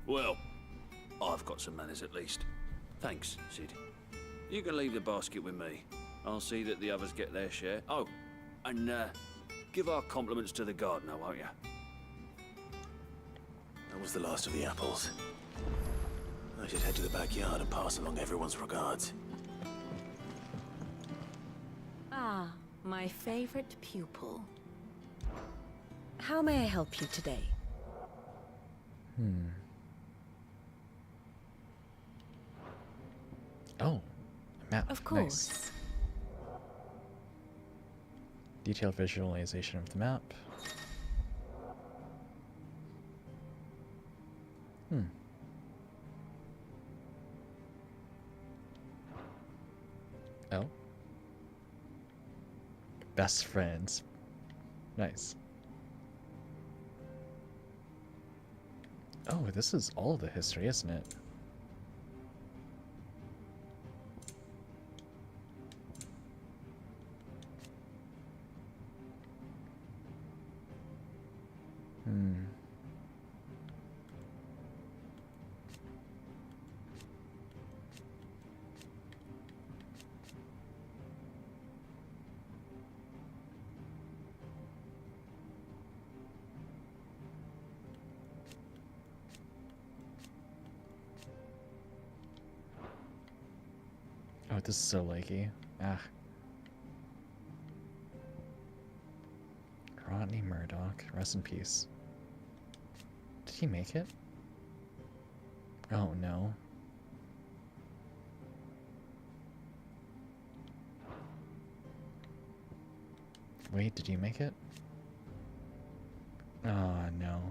Well, I've got some manners at least. Thanks, Sid. You can leave the basket with me. I'll see that the others get their share. Oh, and give our compliments to the gardener, won't you? That was the last of the apples. I should head to the backyard and pass along everyone's regards. Ah, my favorite pupil. How may I help you today? Oh, a map. Of course. Nice. Detailed visualization of the map. Oh. Best friends. Nice. Oh, this is all the history, isn't it? Oh, this is so laggy. Ah. Rodney Murdoch, rest in peace. Did he make it? Oh no. Wait, did he make it? Oh no.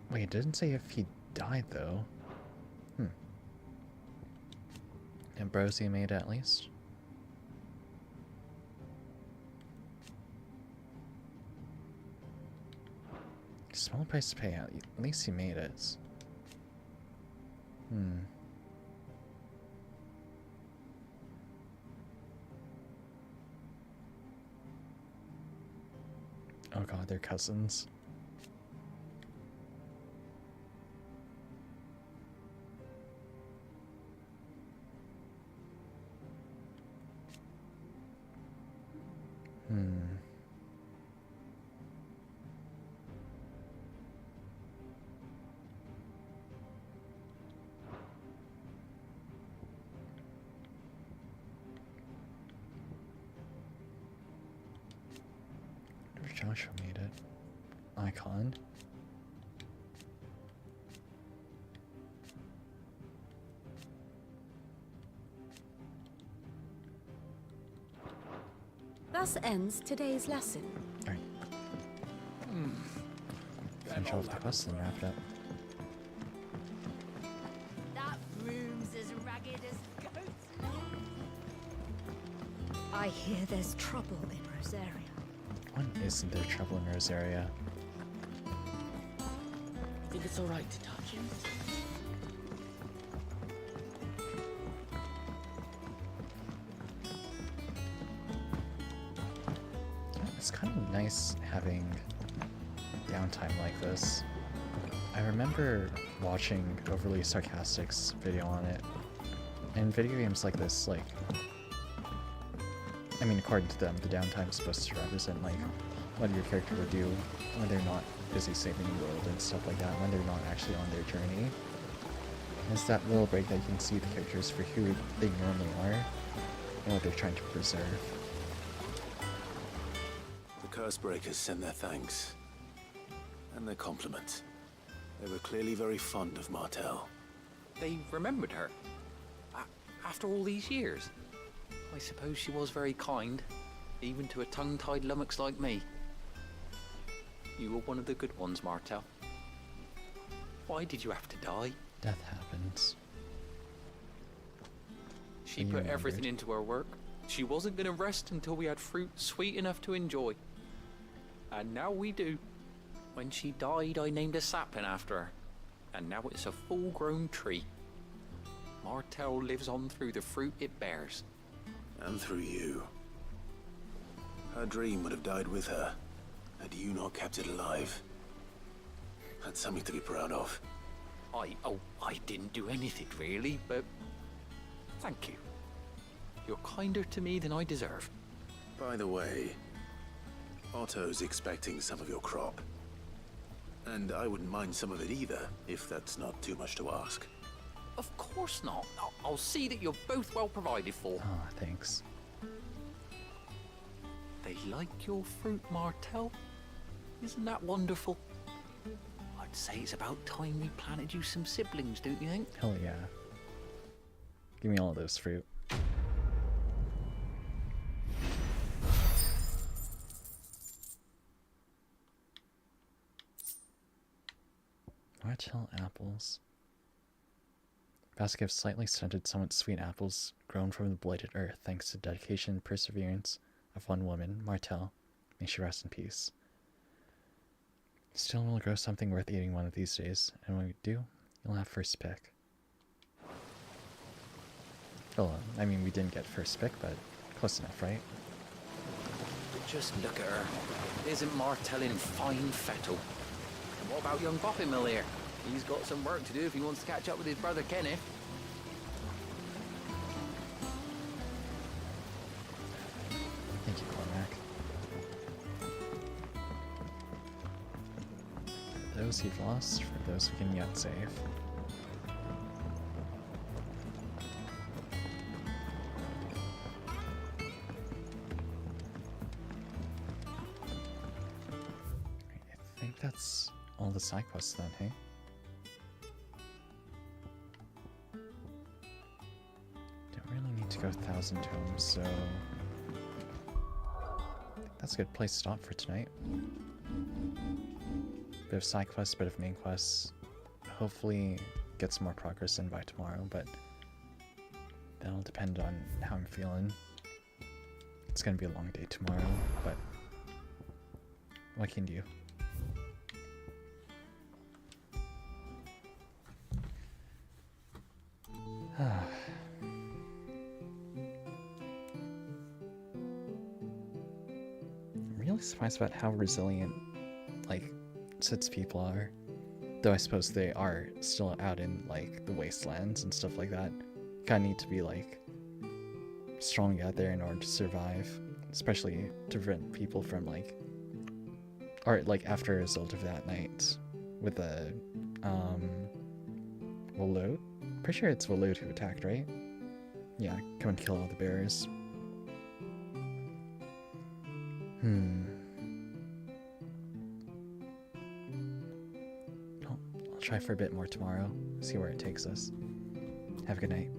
Wait, it didn't say if he died though. Ambrosia made it at least. Small price to pay out. At least he made it. Oh god, they're cousins. Joshua made it. Icon. Thus ends today's lesson. Alright. Finish off the quest and wrap it up. That room's as ragged as goats. I hear there's trouble in Rosaria. When isn't there trouble in Rosaria? Think it's alright to touch him? It's kind of nice having downtime like this. I remember watching Overly Sarcastic's video on it. In video games like this, like, I mean, according to them, the downtime is supposed to represent, like, what your character would do when they're not busy saving the world and stuff like that, when they're not actually on their journey. It's that little break that you can see the characters for who they normally are and what they're trying to preserve. The Cursebreakers send their thanks. And their compliments. They were clearly very fond of Martel. They remembered her. After all these years. I suppose she was very kind, even to a tongue-tied lummox like me. You were one of the good ones, Martel. Why did you have to die? Death happens. She put everything into her work. She wasn't going to rest until we had fruit sweet enough to enjoy. And now we do. When she died, I named a sapling after her. And now it's a full-grown tree. Martel lives on through the fruit it bears. And through you. Her dream would have died with her, had you not kept it alive. That's something to be proud of. I didn't do anything really, but thank you. You're kinder to me than I deserve. By the way, Otto's expecting some of your crop. And I wouldn't mind some of it either, if that's not too much to ask. Of course not. I'll see that you're both well provided for. Ah, thanks. They like your fruit, Martel. Isn't that wonderful? I'd say it's about time we planted you some siblings, don't you think? Hell yeah. Give me all of those fruit. Martel apples. Basket of slightly scented, somewhat sweet apples grown from the blighted earth thanks to dedication and perseverance of one woman, Martel. May she rest in peace. Still, we'll grow something worth eating one of these days, and when we do, you'll have first pick. Oh, I mean, we didn't get first pick, but close enough, right? But just look at her. Isn't Martel in fine fettle? And what about young Boppinmill here? He's got some work to do if he wants to catch up with his brother Kenneth. Thank you, Cormac. For those you've lost, for those we can yet save. I think that's all the side quests then, hey? Don't really need to go 1,000 tomes, so that's a good place to stop for tonight. Bit of side quests, bit of main quests. Hopefully get some more progress in by tomorrow, but that'll depend on how I'm feeling. It's gonna be a long day tomorrow, but what can you do? I'm really surprised about how resilient, like, Sid's people are. Though I suppose they are still out in, like, the wastelands and stuff like that. Kinda need to be, like, strong out there in order to survive. Especially to prevent people from, like... Or, like, after a result of that night. With the, Wallow? Pretty sure it's Wallow who attacked, right? Yeah, come and kill all the bears. I'll try for a bit more tomorrow, see where it takes us. Have a good night.